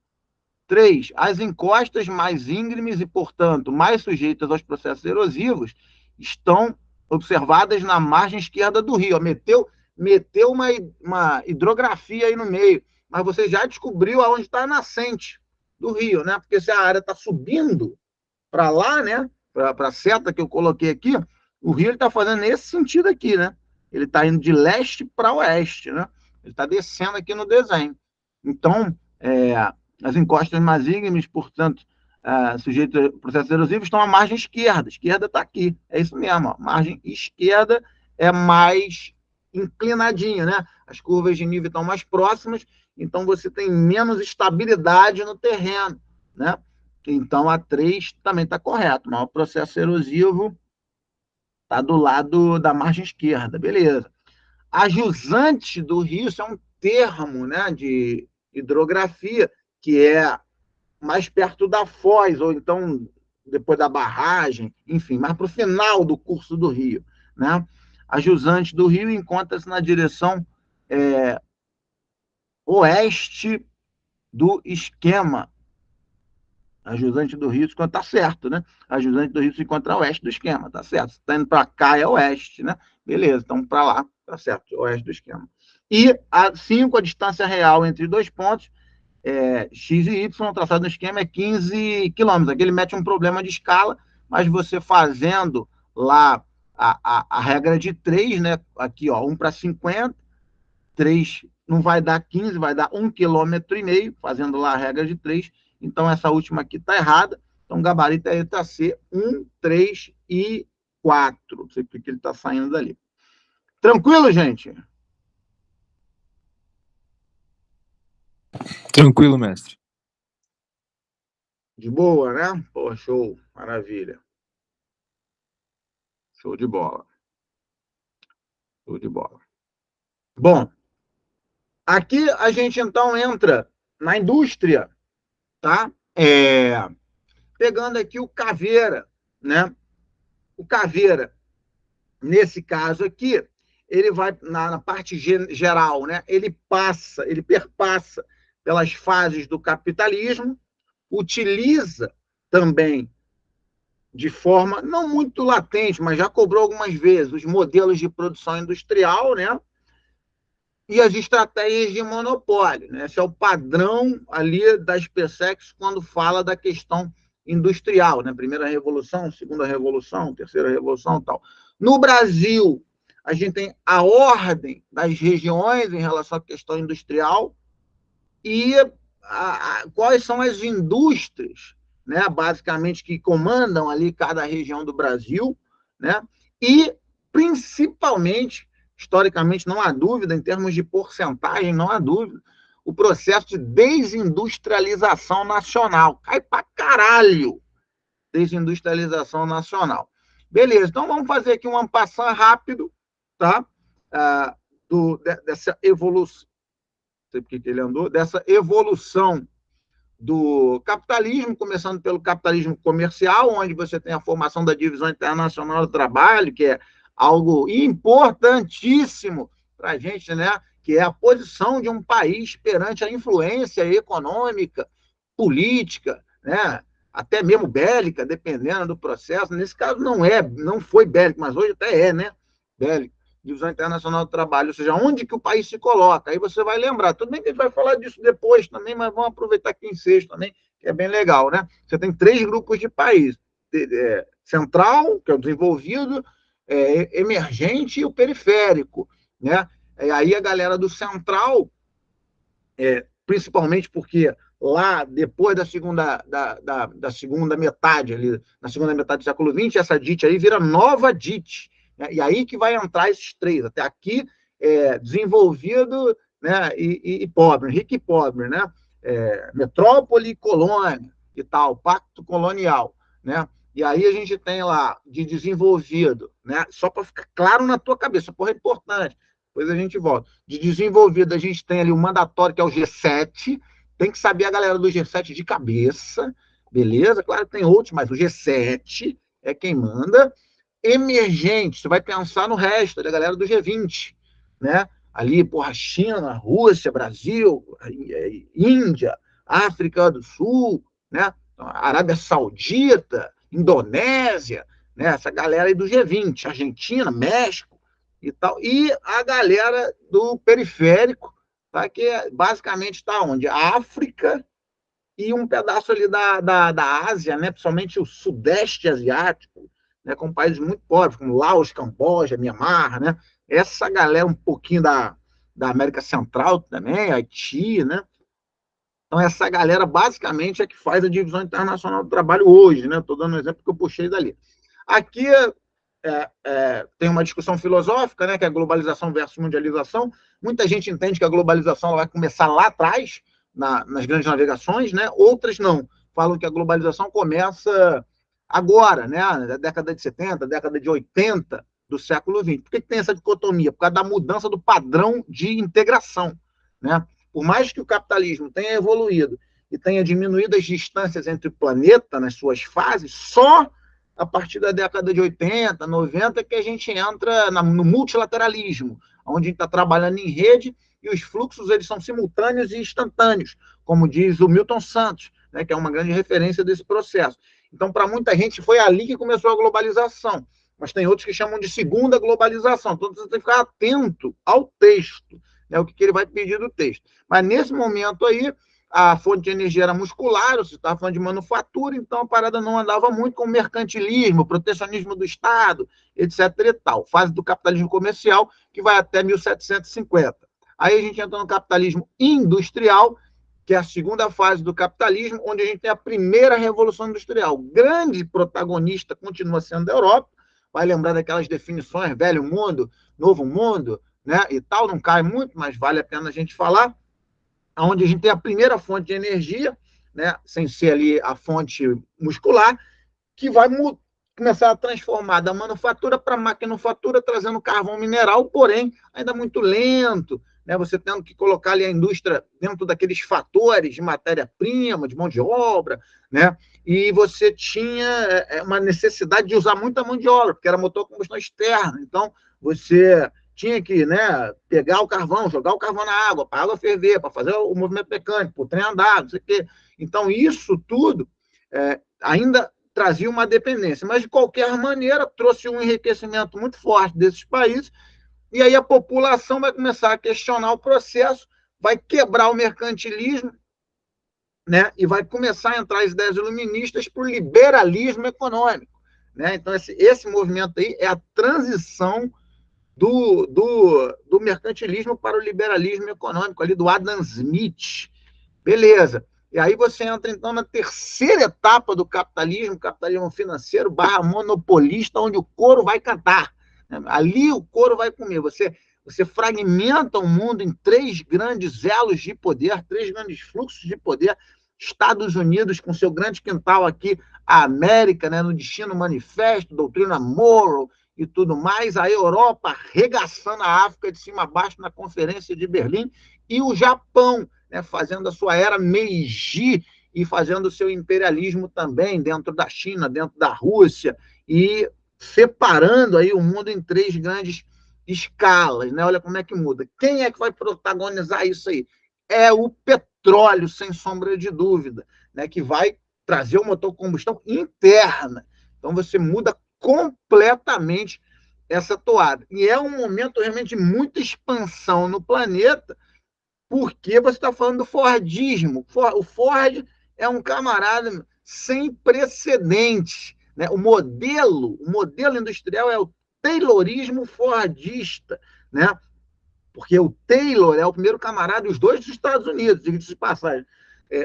3, as encostas mais íngremes e, portanto, mais sujeitas aos processos erosivos estão observadas na margem esquerda do rio. Ó, meteu uma hidrografia aí no meio, mas você já descobriu aonde está a nascente do rio, né? Porque se a área está subindo para lá, né? Para a seta que eu coloquei aqui, o rio está fazendo nesse sentido aqui, né? Ele está indo de leste para oeste, né? Ele está descendo aqui no desenho. Então, as encostas mais íngremes, portanto, sujeitas a processos erosivos, estão à margem esquerda. A esquerda está aqui. É isso mesmo. Ó. Margem esquerda é mais inclinadinha, né? As curvas de nível estão mais próximas, então você tem menos estabilidade no terreno, né? Então, a 3 também está correto. Mas o processo erosivo está do lado da margem esquerda. Beleza. A jusante do rio, isso é um termo, né, de hidrografia, que é mais perto da foz, ou então depois da barragem, enfim, mais para o final do curso do rio, né? A jusante do rio encontra-se na direção oeste do esquema. A jusante do rio está certo, né? A jusante do rio se encontra a oeste do esquema, tá certo? Se está indo para cá é oeste, né? Beleza, então para lá, tá certo, oeste do esquema. E a 5, a distância real entre 2 pontos, X e Y, traçado no esquema é 15 quilômetros. Aqui ele mete um problema de escala, mas você fazendo lá a regra de 3, né? Aqui, ó, 1 para 50, 3 não vai dar 15, vai dar 1,5 km, fazendo lá a regra de 3. Então, essa última aqui está errada. Então, o gabarito é a letra C, 1, 3 e 4. Não sei porque ele está saindo dali. Tranquilo, gente? Tranquilo, mestre. De boa, né? Pô, show. Maravilha. Show de bola. Show de bola. Bom, aqui a gente então entra na indústria, tá? Pegando aqui o caveira, né? O caveira, nesse caso aqui, ele vai na parte geral, né? Ele perpassa pelas fases do capitalismo, utiliza também de forma não muito latente, mas já cobrou algumas vezes os modelos de produção industrial, né? E as estratégias de monopólio, né? Esse é o padrão ali da SpaceX quando fala da questão industrial, né? Primeira revolução, segunda revolução, terceira revolução e tal. No Brasil, a gente tem a ordem das regiões em relação à questão industrial e quais são as indústrias, né? Basicamente, que comandam ali cada região do Brasil, né? E, principalmente, historicamente, não há dúvida, em termos de porcentagem, não há dúvida, o processo de desindustrialização nacional. Cai pra caralho, desindustrialização nacional. Beleza, então vamos fazer aqui um passão rápido, tá? Dessa evolução, não sei porque ele andou, dessa evolução do capitalismo, começando pelo capitalismo comercial, onde você tem a formação da divisão internacional do trabalho, que é algo importantíssimo para a gente, né? Que é a posição de um país perante a influência econômica, política, né? Até mesmo bélica, dependendo do processo. Nesse caso não foi bélico, mas hoje até é, né? Bélico. Divisão Internacional do Trabalho, ou seja, onde que o país se coloca. Aí você vai lembrar. Tudo bem que a gente vai falar disso depois também, mas vamos aproveitar aqui em sexto também, que é bem legal, né? Você tem 3 grupos de país. Central, que é o desenvolvido, emergente e o periférico, né? E aí a galera do central, principalmente porque lá, depois da segunda metade, ali, na segunda metade do século XX, essa DIT aí vira nova DIT, né? E aí que vai entrar esses 3. Até aqui, desenvolvido, né, e pobre, rico e pobre, né? Metrópole e colônia e tal, pacto colonial, né? E aí a gente tem lá de desenvolvido, né? Só para ficar claro na tua cabeça, porra, é importante. Depois a gente volta. De desenvolvido, a gente tem ali o mandatório, que é o G7. Tem que saber a galera do G7 de cabeça, beleza? Claro que tem outros, mas o G7 é quem manda. Emergente, você vai pensar no resto, da galera do G20, né? Ali, porra, China, Rússia, Brasil, Índia, África do Sul, né? Arábia Saudita, Indonésia, né? Essa galera aí do G20, Argentina, México e tal. E a galera do periférico, tá? Que basicamente está onde? A África e um pedaço ali da Ásia, né? Principalmente o Sudeste Asiático, né? Com países muito pobres, como Laos, Camboja, Mianmar, né? Essa galera um pouquinho da América Central também, Haiti, né? Então, essa galera, basicamente, é que faz a divisão internacional do trabalho hoje, né? Estou dando um exemplo que eu puxei dali. Aqui tem uma discussão filosófica, né? Que é a globalização versus mundialização. Muita gente entende que a globalização vai começar lá atrás, nas grandes navegações, né? Outras não. Falam que a globalização começa agora, né? Na década de 70, década de 80 do século XX. Por que tem essa dicotomia? Por causa da mudança do padrão de integração, né? Por mais que o capitalismo tenha evoluído e tenha diminuído as distâncias entre o planeta nas suas fases, só a partir da década de 80, 90, que a gente entra no multilateralismo, onde a gente está trabalhando em rede e os fluxos eles são simultâneos e instantâneos, como diz o Milton Santos, né, que é uma grande referência desse processo. Então, para muita gente, foi ali que começou a globalização, mas tem outros que chamam de segunda globalização. Então, você tem que ficar atento ao texto, né, o que ele vai pedir do texto. Mas, nesse momento aí, a fonte de energia era muscular, você estava falando de manufatura, então a parada não andava muito com o mercantilismo, protecionismo do Estado, etc. e tal. Fase do capitalismo comercial, que vai até 1750. Aí a gente entra no capitalismo industrial, que é a segunda fase do capitalismo, onde a gente tem a primeira revolução industrial. O grande protagonista continua sendo a Europa, vai lembrar daquelas definições, velho mundo, novo mundo, né, e tal, não cai muito, mas vale a pena a gente falar, onde a gente tem a primeira fonte de energia, né, sem ser ali a fonte muscular, que vai começar a transformar da manufatura para a maquinofatura, trazendo carvão mineral, porém, ainda muito lento, né, você tendo que colocar ali a indústria dentro daqueles fatores de matéria-prima, de mão de obra, né, e você tinha uma necessidade de usar muita mão de obra, porque era motor a combustão externa, então você tinha que, né, pegar o carvão, jogar o carvão na água, para a água ferver, para fazer o movimento mecânico, para o trem andar, não sei o quê. Então, isso tudo ainda trazia uma dependência, mas, de qualquer maneira, trouxe um enriquecimento muito forte desses países, e aí a população vai começar a questionar o processo, vai quebrar o mercantilismo, né, e vai começar a entrar as ideias iluministas para o liberalismo econômico, né? Então, esse movimento aí é a transição do mercantilismo para o liberalismo econômico, ali do Adam Smith. Beleza. E aí você entra, então, na terceira etapa do capitalismo financeiro / monopolista, onde o couro vai cantar. Ali o couro vai comer. Você fragmenta o mundo em 3 grandes elos de poder, 3 grandes fluxos de poder. Estados Unidos, com seu grande quintal aqui, a América, né, no Destino Manifesto, doutrina Monroe, e tudo mais, a Europa arregaçando a África de cima a baixo na Conferência de Berlim, e o Japão, né, fazendo a sua era Meiji e fazendo o seu imperialismo também dentro da China, dentro da Rússia, e separando aí o mundo em 3 grandes escalas, né? Olha como é que muda. Quem é que vai protagonizar isso aí? É o petróleo, sem sombra de dúvida, né, que vai trazer o motor combustão interna. Então você muda completamente essa toada. E é um momento realmente de muita expansão no planeta, porque você está falando do Fordismo. O Ford é um camarada sem precedentes, né? O modelo industrial é o Taylorismo fordista, né? Porque o Taylor é o primeiro camarada, os dois dos Estados Unidos, diga-se de passagem.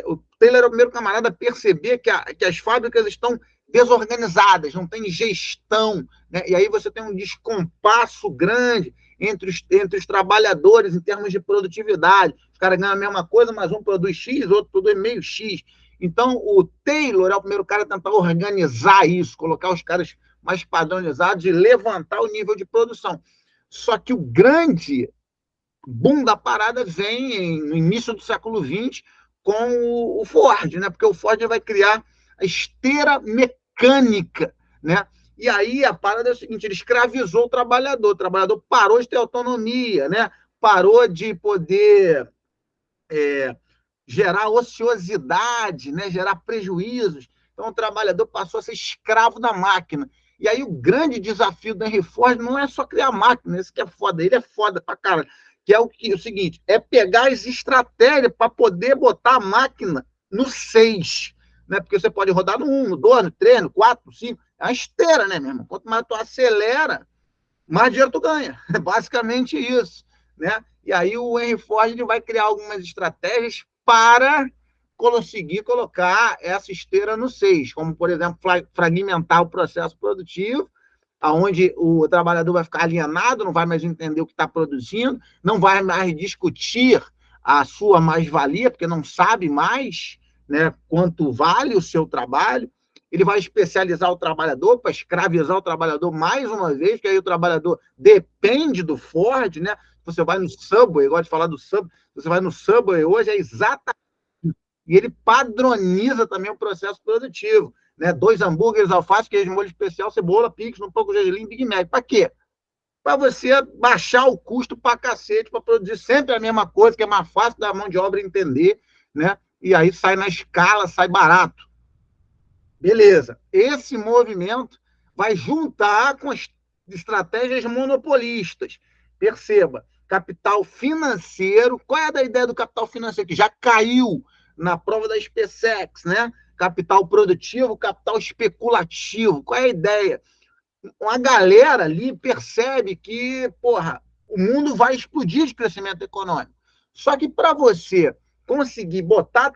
O Taylor é o primeiro camarada a perceber que as fábricas estão desorganizadas, não tem gestão, né? E aí você tem um descompasso grande entre os trabalhadores em termos de produtividade. Os caras ganham a mesma coisa, mas um produz X, outro produz meio X. Então, o Taylor é o primeiro cara a tentar organizar isso, colocar os caras mais padronizados e levantar o nível de produção. Só que o grande boom da parada vem no início do século XX com o Ford, né? Porque o Ford vai criar a esteira mecânica, né? E aí a parada é o seguinte, ele escravizou o trabalhador parou de ter autonomia, né? Parou de poder gerar ociosidade, né? Gerar prejuízos. Então o trabalhador passou a ser escravo da máquina. E aí o grande desafio do Henry Ford não é só criar máquina, esse que é foda, ele é foda pra caralho, que é o seguinte, é pegar as estratégias para poder botar a máquina no 6, né? Porque você pode rodar no 1, no 2, no 3, no 4, no 5, é uma esteira, né, meu irmão? Quanto mais tu acelera, mais dinheiro tu ganha. É basicamente isso, né? E aí o Henry Ford ele vai criar algumas estratégias para conseguir colocar essa esteira no 6, como, por exemplo, fragmentar o processo produtivo, aonde o trabalhador vai ficar alienado, não vai mais entender o que está produzindo, não vai mais discutir a sua mais-valia, porque não sabe mais, né, quanto vale o seu trabalho. Ele vai especializar o trabalhador para escravizar o trabalhador mais uma vez, porque aí o trabalhador depende do Ford, né? Você vai no Subway, eu gosto de falar do Subway, você vai no Subway hoje, é exatamente. E ele padroniza também o processo produtivo, né? 2 hambúrgueres, alface, queijo, molho especial, cebola, pix, um pouco de gergelim, Big Mac. Para quê? Para você baixar o custo para cacete, para produzir sempre a mesma coisa, que é mais fácil da mão de obra entender, né? E aí sai na escala, sai barato. Beleza. Esse movimento vai juntar com as estratégias monopolistas. Perceba, capital financeiro. Qual é a ideia do capital financeiro? Que já caiu na prova da SpaceX, né? Capital produtivo, capital especulativo. Qual é a ideia? Uma galera ali percebe que, porra, o mundo vai explodir de crescimento econômico. Só que para você conseguir botar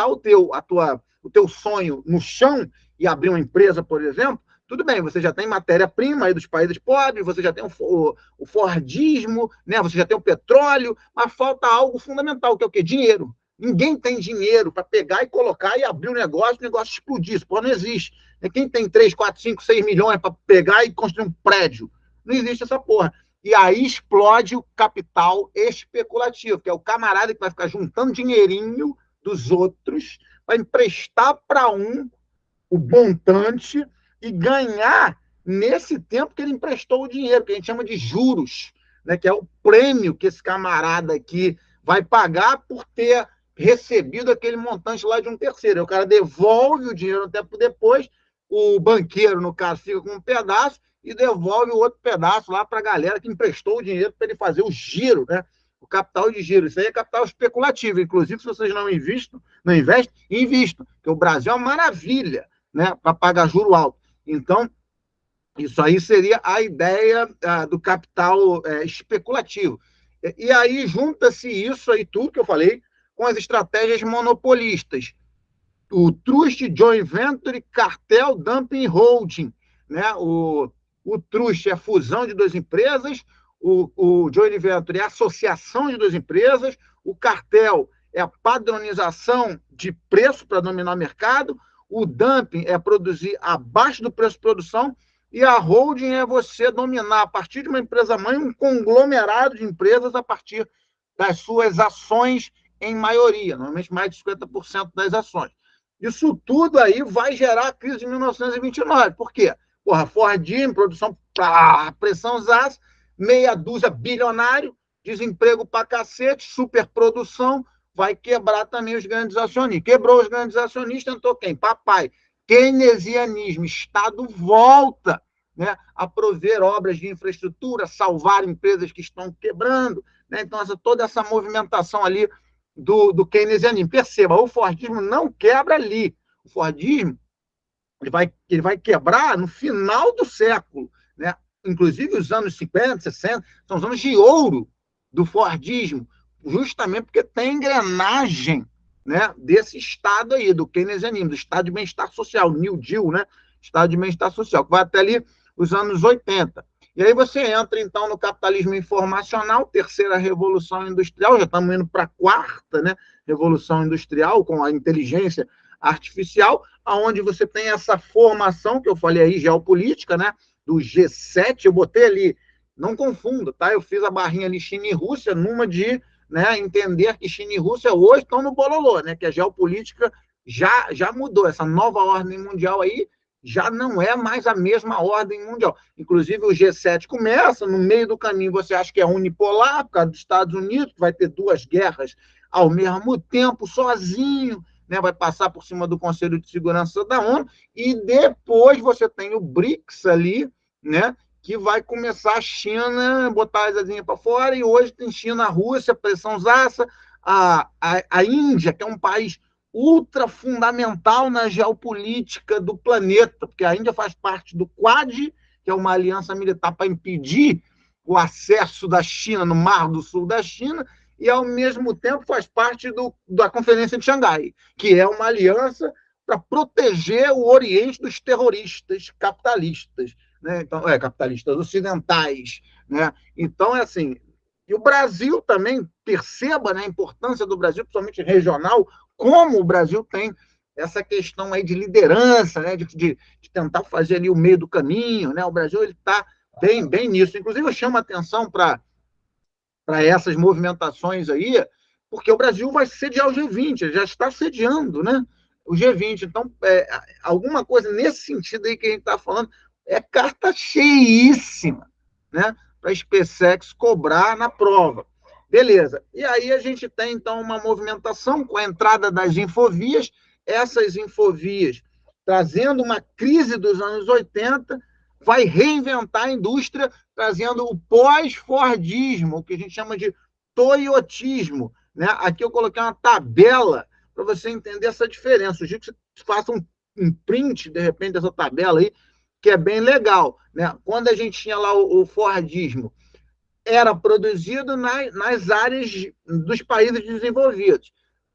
o teu sonho no chão e abrir uma empresa, por exemplo, tudo bem, você já tem matéria-prima aí dos países pobres, você já tem o Fordismo, né? Você já tem o petróleo, mas falta algo fundamental, que é o quê? Dinheiro. Ninguém tem dinheiro para pegar e colocar e abrir um negócio, o negócio explodir. Isso não existe. Quem tem 3, 4, 5, 6 milhões para pegar e construir um prédio? Não existe essa porra. E aí explode o capital especulativo, que é o camarada que vai ficar juntando dinheirinho dos outros, vai emprestar para o montante e ganhar nesse tempo que ele emprestou o dinheiro, que a gente chama de juros, né, que é o prêmio que esse camarada aqui vai pagar por ter recebido aquele montante lá de um terceiro. Aí o cara devolve o dinheiro um tempo depois, o banqueiro, no caso, fica com um pedaço e devolve o outro pedaço lá para a galera que emprestou o dinheiro para ele fazer o giro, né? O capital de giro. Isso aí é capital especulativo. Inclusive, se vocês não investem, invistam, porque o Brasil é uma maravilha, né, para pagar juro alto. Então, isso aí seria a ideia do capital especulativo. E aí junta-se isso aí, tudo que eu falei, com as estratégias monopolistas. O Trust, Joint Venture, Cartel, Dumping e Holding. Né? O Trust é a fusão de 2 empresas, o Joint Venture é a associação de 2 empresas, o Cartel é a padronização de preço para dominar o mercado, o Dumping é produzir abaixo do preço de produção, e a holding é você dominar, a partir de uma empresa-mãe, um conglomerado de empresas a partir das suas ações em maioria, normalmente mais de 50% das ações. Isso tudo aí vai gerar a crise de 1929. Por quê? Porra, Fordinho, produção, pressão zaço, meia dúzia bilionário, desemprego pra cacete, superprodução, vai quebrar também os grandes acionistas. Quebrou os grandes acionistas, entrou quem? Papai. Keynesianismo, Estado volta, né, a prover obras de infraestrutura, salvar empresas que estão quebrando, né? Então, toda essa movimentação ali do keynesianismo. Perceba, o Fordismo não quebra ali. O Fordismo ele vai quebrar no final do século, né? Inclusive os anos 50, 60, são os anos de ouro do Fordismo, justamente porque tem engrenagem, né, desse Estado aí, do keynesianismo, do Estado de bem-estar social, New Deal, né? Estado de bem-estar social, que vai até ali os anos 80. E aí você entra, então, no capitalismo informacional, terceira revolução industrial, já estamos indo para a quarta, né, revolução industrial, com a inteligência artificial, onde você tem essa formação, que eu falei aí, geopolítica, né, do G7, eu botei ali, não confunda, tá? Eu fiz a barrinha ali China e Rússia, numa de, né, entender que China e Rússia hoje estão no bololô, né, que a geopolítica já mudou, essa nova ordem mundial aí já não é mais a mesma ordem mundial. Inclusive, o G7 começa, no meio do caminho você acha que é unipolar, por causa dos Estados Unidos, que vai ter duas guerras ao mesmo tempo, sozinho, né, vai passar por cima do Conselho de Segurança da ONU, e depois você tem o BRICS ali, né, que vai começar a China botar as asinhas para fora, e hoje tem China, Rússia, pressão zaça, a Índia, que é um país ultra fundamental na geopolítica do planeta, porque a Índia faz parte do Quad, que é uma aliança militar para impedir o acesso da China no Mar do Sul da China, e, ao mesmo tempo, faz parte da Conferência de Xangai, que é uma aliança para proteger o Oriente dos terroristas capitalistas, né? Então, capitalistas ocidentais, né? Então, é assim, e o Brasil também, perceba, né, a importância do Brasil, principalmente regional, como o Brasil tem essa questão aí de liderança, né, de tentar fazer ali o meio do caminho, né? O Brasil está bem nisso. Inclusive, eu chamo a atenção para essas movimentações aí, porque o Brasil vai sediar o G20, já está sediando, né, o G20. Então, alguma coisa nesse sentido aí que a gente está falando é carta cheíssima, né, para a SpaceX cobrar na prova. Beleza. E aí a gente tem, então, uma movimentação com a entrada das infovias, essas infovias trazendo uma crise dos anos 80, vai reinventar a indústria, trazendo o pós-Fordismo, o que a gente chama de toyotismo, né? Aqui eu coloquei uma tabela para você entender essa diferença. Sugiro que você faça um print, de repente, dessa tabela aí, que é bem legal, né? Quando a gente tinha lá o Fordismo, era produzido nas áreas dos países desenvolvidos.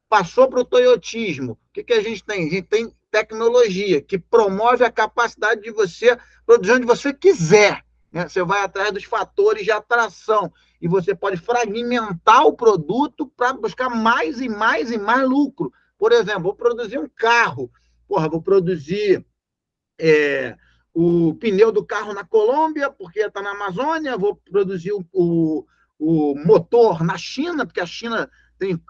Passou para o toyotismo. O que a gente tem? A gente tem tecnologia que promove a capacidade de você produzir onde você quiser, né? Você vai atrás dos fatores de atração e você pode fragmentar o produto para buscar mais e mais e mais lucro. Por exemplo, vou produzir um carro, vou produzir o pneu do carro na Colômbia, porque está na Amazônia, vou produzir o motor na China, porque a China tem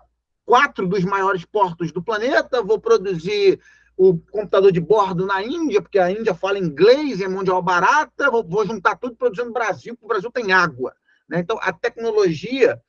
4 dos maiores portos do planeta, vou produzir o computador de bordo na Índia, porque a Índia fala inglês, é mundial barata, vou juntar tudo produzindo no Brasil, porque o Brasil tem água, né? Então, a tecnologia,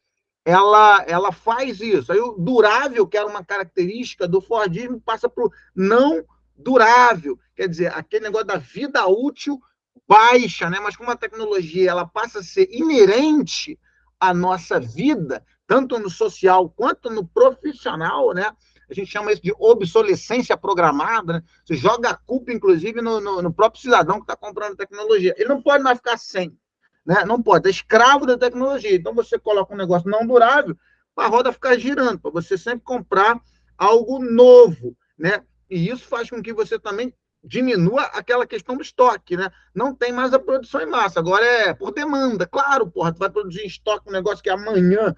ela faz isso. Aí o durável, que era uma característica do Fordismo, passa para o não durável, quer dizer, aquele negócio da vida útil baixa, né? Mas como a tecnologia ela passa a ser inerente à nossa vida, tanto no social quanto no profissional, né? A gente chama isso de obsolescência programada, né? Você joga a culpa, inclusive, no próprio cidadão que está comprando tecnologia. Ele não pode mais ficar sem, né? Não pode, é escravo da tecnologia. Então, você coloca um negócio não durável para a roda ficar girando, para você sempre comprar algo novo, né? E isso faz com que você também diminua aquela questão do estoque, né? Não tem mais a produção em massa, agora é por demanda. Claro, tu vai produzir em estoque um negócio que amanhã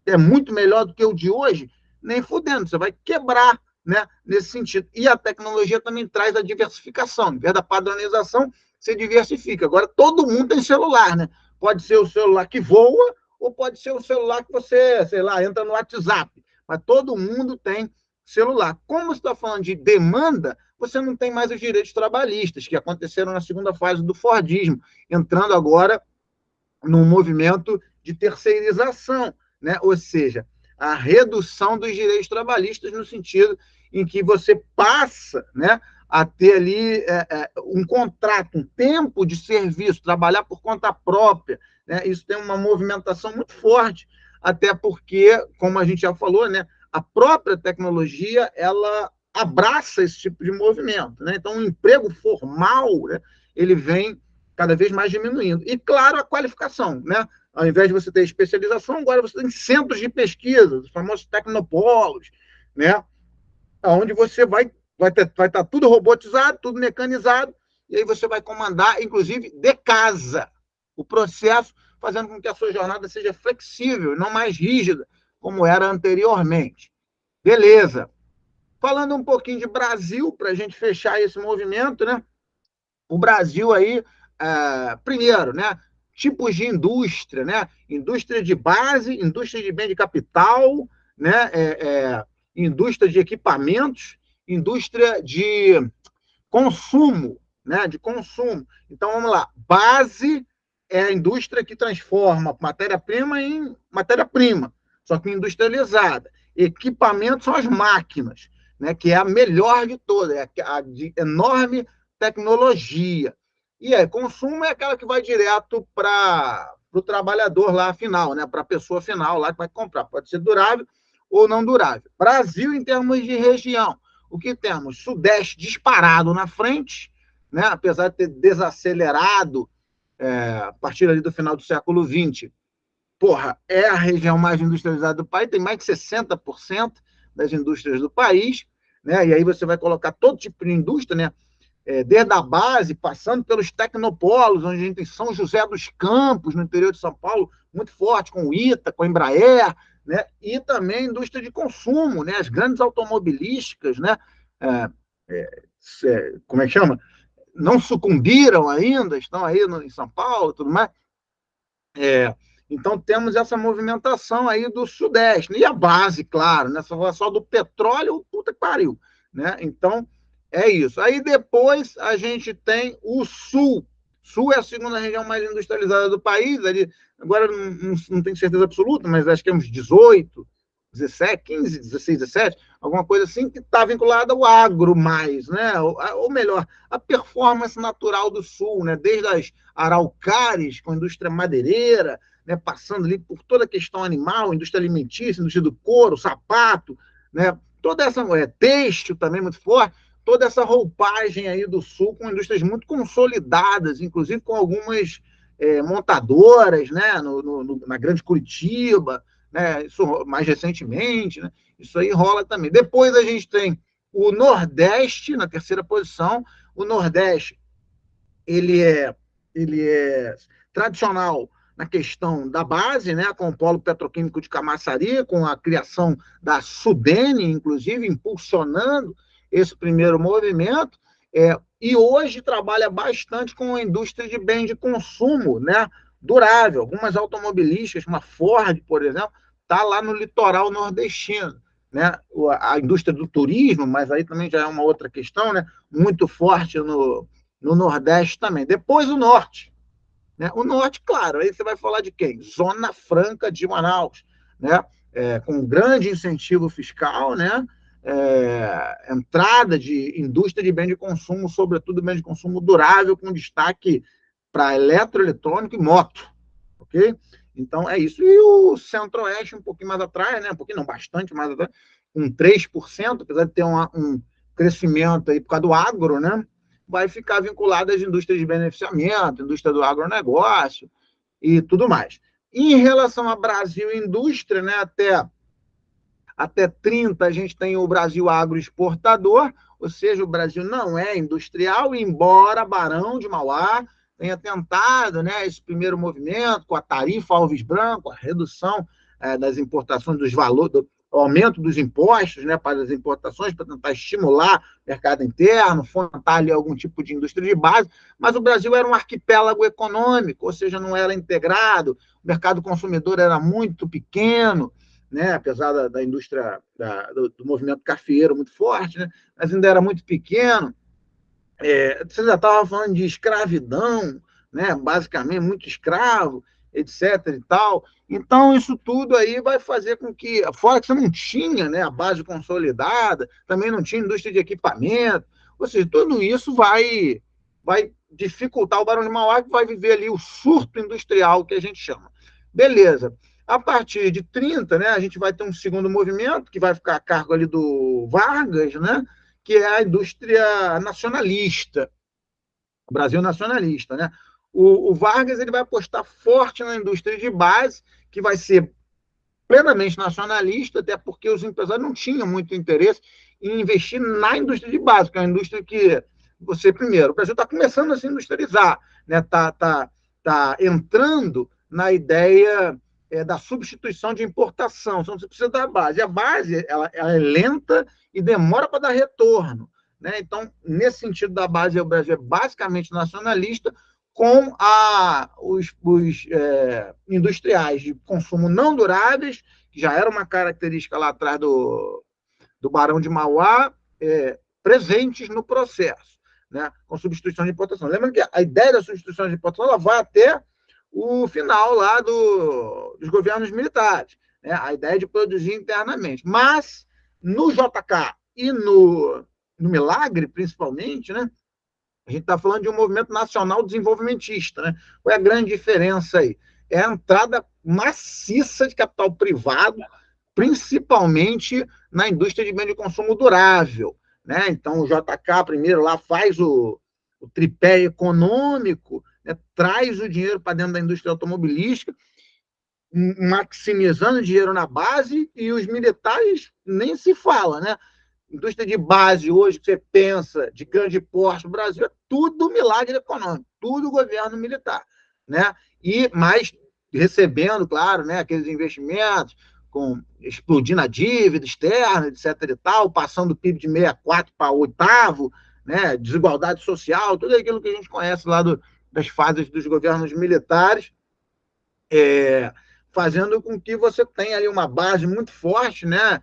é muito melhor do que o de hoje, nem fudendo, você vai quebrar, né, nesse sentido. E a tecnologia também traz a diversificação. Em vez da padronização, você diversifica. Agora, todo mundo tem celular, né? Pode ser o celular que voa ou pode ser o celular que você, sei lá, entra no WhatsApp. Mas todo mundo tem celular. Como você está falando de demanda, você não tem mais os direitos trabalhistas, que aconteceram na segunda fase do Fordismo, entrando agora num movimento de terceirização, né? Ou seja, a redução dos direitos trabalhistas no sentido em que você passa, né, a ter ali um contrato, um tempo de serviço, trabalhar por conta própria, né? Isso tem uma movimentação muito forte, até porque, como a gente já falou, né, a própria tecnologia ela abraça esse tipo de movimento, né? Então, o emprego formal, né, ele vem cada vez mais diminuindo. E, claro, a qualificação, né? Ao invés de você ter especialização, agora você tem centros de pesquisa, os famosos tecnopolos, né? Onde você vai estar tudo robotizado, tudo mecanizado, e aí você vai comandar, inclusive, de casa. o processo, fazendo com que a sua jornada seja flexível, não mais rígida, como era anteriormente. Beleza. Falando um pouquinho de Brasil, para a gente fechar esse movimento, né? O Brasil aí, primeiro, né? Tipos de indústria, né? Indústria de base, indústria de bem de capital, né? Indústria de equipamentos, indústria de consumo, né? De consumo. Então, vamos lá. Base é a indústria que transforma matéria-prima em matéria-prima, só que industrializada. Equipamentos são as máquinas, né? Que é a melhor de todas, é a de enorme tecnologia. E consumo é aquela que vai direto para o trabalhador lá final, né? Para a pessoa final lá que vai comprar. Pode ser durável ou não durável. Brasil, em termos de região, o que temos? Sudeste disparado na frente, né? Apesar de ter desacelerado a partir ali do final do século XX. Porra, é a região mais industrializada do país, tem mais de 60% das indústrias do país, né? E aí você vai colocar todo tipo de indústria, né? Desde a base, passando pelos tecnopolos, onde a gente tem São José dos Campos, no interior de São Paulo, muito forte, com o ITA, com a Embraer, né? E também indústria de consumo, né? As grandes automobilísticas, né? Como é que chama? Não sucumbiram ainda, estão aí em São Paulo, tudo mais. Então, temos essa movimentação aí do Sudeste. E a base, claro, né? Só do petróleo, puta que pariu. Né? Então, é isso. Aí depois a gente tem o Sul. Sul é a segunda região mais industrializada do país. Ali, agora não tenho certeza absoluta, mas acho que é uns 18, 17, 15, 16, 17, alguma coisa assim, que está vinculada ao agro mais, né? Ou melhor, a performance natural do Sul, né? Desde as araucárias, com a indústria madeireira, né? Passando ali por toda a questão animal, indústria alimentícia, indústria do couro, sapato, né? Toda essa têxtil também muito forte, toda essa roupagem aí do Sul com indústrias muito consolidadas, inclusive com algumas montadoras, né? Na Grande Curitiba, né? Isso mais recentemente, né? Isso aí rola também. Depois a gente tem o Nordeste na terceira posição. O Nordeste ele é tradicional na questão da base, né? Com o polo petroquímico de Camaçari, com a criação da Sudene, inclusive impulsionando esse primeiro movimento. E hoje trabalha bastante com a indústria de bens de consumo, né? Durável. Algumas automobilísticas, como a Ford, por exemplo, está lá no litoral nordestino. Né? A indústria do turismo, mas aí também já é uma outra questão, né? Muito forte no Nordeste também. Depois o Norte. Né? O Norte, claro, aí você vai falar de quem? Zona Franca de Manaus, né? Com grande incentivo fiscal, né? Entrada de indústria de bem de consumo, sobretudo bem de consumo durável, com destaque para eletroeletrônico e moto, ok? Então, é isso. E o Centro-Oeste, um pouquinho mais atrás, né? Um pouquinho, não, bastante mais atrás, com 3%, apesar de ter um crescimento aí por causa do agro, né? Vai ficar vinculado às indústrias de beneficiamento, indústria do agronegócio e tudo mais. E em relação a Brasil indústria, né? Até 30 a gente tem o Brasil agroexportador, ou seja, o Brasil não é industrial, embora Barão de Mauá tenha tentado, né, esse primeiro movimento com a tarifa Alves Branco, a redução das importações, dos valores, do aumento dos impostos, né, para as importações, para tentar estimular o mercado interno, fomentar ali algum tipo de indústria de base, mas o Brasil era um arquipélago econômico, ou seja, não era integrado, o mercado consumidor era muito pequeno, né, apesar da indústria do movimento cafeeiro muito forte, né, mas ainda era muito pequeno. Você já estava falando de escravidão, né, basicamente, muito escravo, etc. e tal. Então, isso tudo aí vai fazer com que, fora que você não tinha, né, a base consolidada, também não tinha indústria de equipamento, ou seja, tudo isso vai dificultar o Barão de Mauá, que vai viver ali o surto industrial, que a gente chama. Beleza. A partir de 30, né, a gente vai ter um segundo movimento, que vai ficar a cargo ali do Vargas, né, que é a indústria nacionalista, o Brasil nacionalista. Né? O Vargas ele vai apostar forte na indústria de base, que vai ser plenamente nacionalista, até porque os empresários não tinham muito interesse em investir na indústria de base, que é uma indústria que você, primeiro, o Brasil está começando a se industrializar, né? Tá entrando na ideia da substituição de importação. Então, você precisa da base. A base ela é lenta e demora para dar retorno, né? Então, nesse sentido da base, o Brasil é basicamente nacionalista, com os industriais de consumo não duráveis, que já era uma característica lá atrás do Barão de Mauá, presentes no processo, né, com substituição de importação. Lembra que a ideia da substituição de importação ela vai até o final lá dos governos militares, né, a ideia de produzir internamente. Mas, no JK e no Milagre, principalmente, né, a gente está falando de um movimento nacional desenvolvimentista. Né? Qual é a grande diferença aí? É a entrada maciça de capital privado, principalmente na indústria de bem de consumo durável. Né? Então, o JK, primeiro, lá faz o tripé econômico, né? Traz o dinheiro para dentro da indústria automobilística, maximizando dinheiro na base, e os militares nem se fala, né? Indústria de base hoje, que você pensa, de grande porte no Brasil, é tudo milagre econômico, tudo governo militar, né? Mas recebendo, claro, né, aqueles investimentos, explodindo a dívida externa, etc. e tal, passando o PIB de 64 para 8º, né, desigualdade social, tudo aquilo que a gente conhece lá das fases dos governos militares, fazendo com que você tenha ali uma base muito forte, né,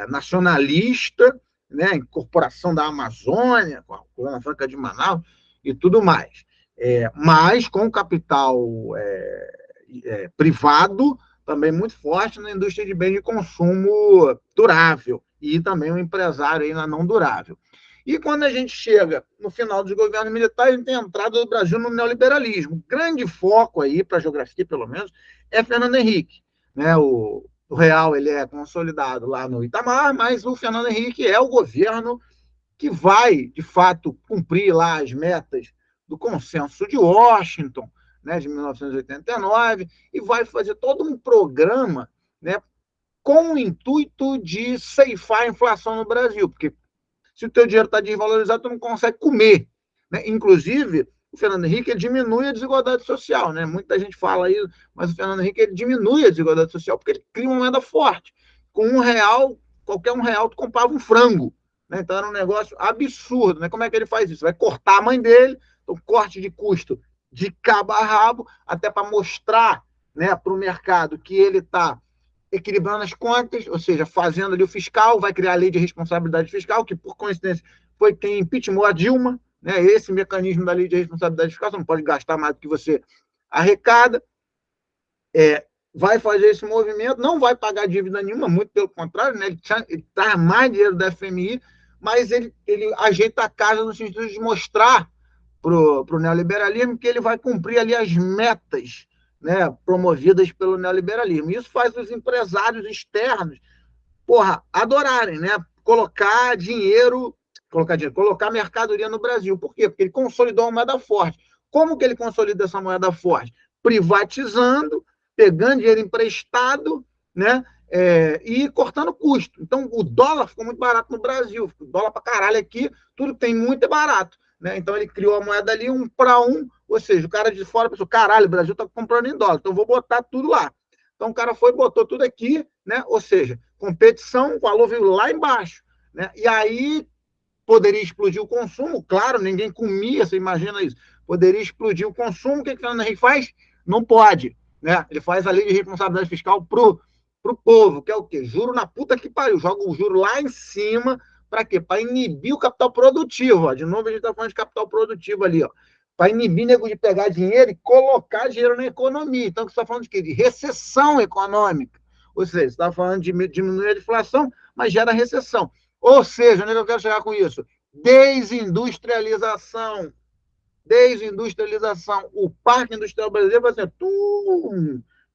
nacionalista, né, incorporação da Amazônia, com a Colônia Franca de Manaus e tudo mais. Mas com capital privado também muito forte na indústria de bens de consumo durável e também um empresário aí na não durável. E quando a gente chega no final dos governos militares, a gente tem a entrada do Brasil no neoliberalismo. O grande foco aí, para a geografia pelo menos, é Fernando Henrique. Né? O Real ele é consolidado lá no Itamar, mas o Fernando Henrique é o governo que vai, de fato, cumprir lá as metas do Consenso de Washington, né, de 1989, e vai fazer todo um programa, né, com o intuito de ceifar a inflação no Brasil, porque se o teu dinheiro está desvalorizado, tu não consegue comer. Né? Inclusive, o Fernando Henrique ele diminui a desigualdade social. Né? Muita gente fala isso, mas o Fernando Henrique ele diminui a desigualdade social porque ele cria uma moeda forte. Com R$1, qualquer R$1, tu comprava um frango. Né? Então era um negócio absurdo. Né? Como é que ele faz isso? Vai cortar a mãe dele, então corte de custo de cabo a rabo, até para mostrar, né, para o mercado que ele está equilibrando as contas, ou seja, fazendo ali o fiscal, vai criar a lei de responsabilidade fiscal, que, por coincidência, foi quem impeachmentou a Dilma, né? Esse mecanismo da lei de responsabilidade fiscal, você não pode gastar mais do que você arrecada, vai fazer esse movimento, não vai pagar dívida nenhuma, muito pelo contrário, né? Ele traz mais dinheiro da FMI, mas ele ajeita a casa no sentido de mostrar para o neoliberalismo que ele vai cumprir ali as metas, né, promovidas pelo neoliberalismo. Isso faz os empresários externos, adorarem, né, colocar mercadoria no Brasil. Por quê? Porque ele consolidou uma moeda forte. Como que ele consolida essa moeda forte? Privatizando, pegando dinheiro emprestado, né, e cortando custo. Então, o dólar ficou muito barato no Brasil. O dólar para caralho aqui, tudo que tem muito é barato. Né? Então, ele criou a moeda ali 1 para 1, ou seja, o cara de fora pensou, caralho, o Brasil está comprando em dólar, então vou botar tudo lá. Então, o cara foi e botou tudo aqui, né? Ou seja, competição, o valor veio lá embaixo. Né? E aí, poderia explodir o consumo, claro, ninguém comia, você imagina isso. Poderia explodir o consumo, o que o Fernando Henrique faz? Não pode. Né? Ele faz a lei de responsabilidade fiscal para o povo, que é o quê? Juro na puta que pariu, joga o juro lá em cima. Para quê? Para inibir o capital produtivo. Ó. De novo, a gente está falando de capital produtivo ali. Para inibir nego de pegar dinheiro e colocar dinheiro na economia. Então, você está falando de quê? De recessão econômica. Ou seja, você está falando de diminuir a inflação, mas gera recessão. Ou seja, onde é que eu quero chegar com isso? Desindustrialização. Desindustrialização. O parque industrial brasileiro vai ser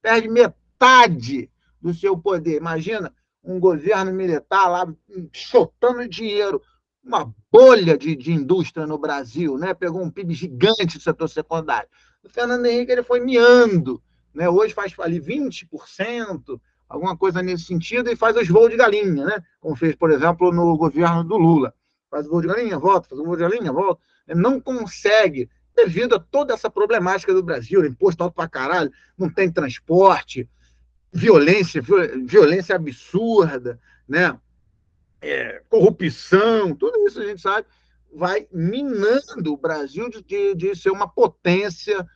perde metade do seu poder. Imagina um governo militar lá chotando dinheiro, uma bolha de indústria no Brasil, né? Pegou um PIB gigante do setor secundário. O Fernando Henrique ele foi miando, né? Hoje faz ali 20%, alguma coisa nesse sentido, e faz os voos de galinha, né? Como fez, por exemplo, no governo do Lula. Faz o voo de galinha, volta, faz o voo de galinha, volta. Não consegue devido a toda essa problemática do Brasil, né? Imposto alto pra caralho, não tem transporte, violência absurda, né? Corrupção, tudo isso a gente sabe, vai minando o Brasil de ser uma potência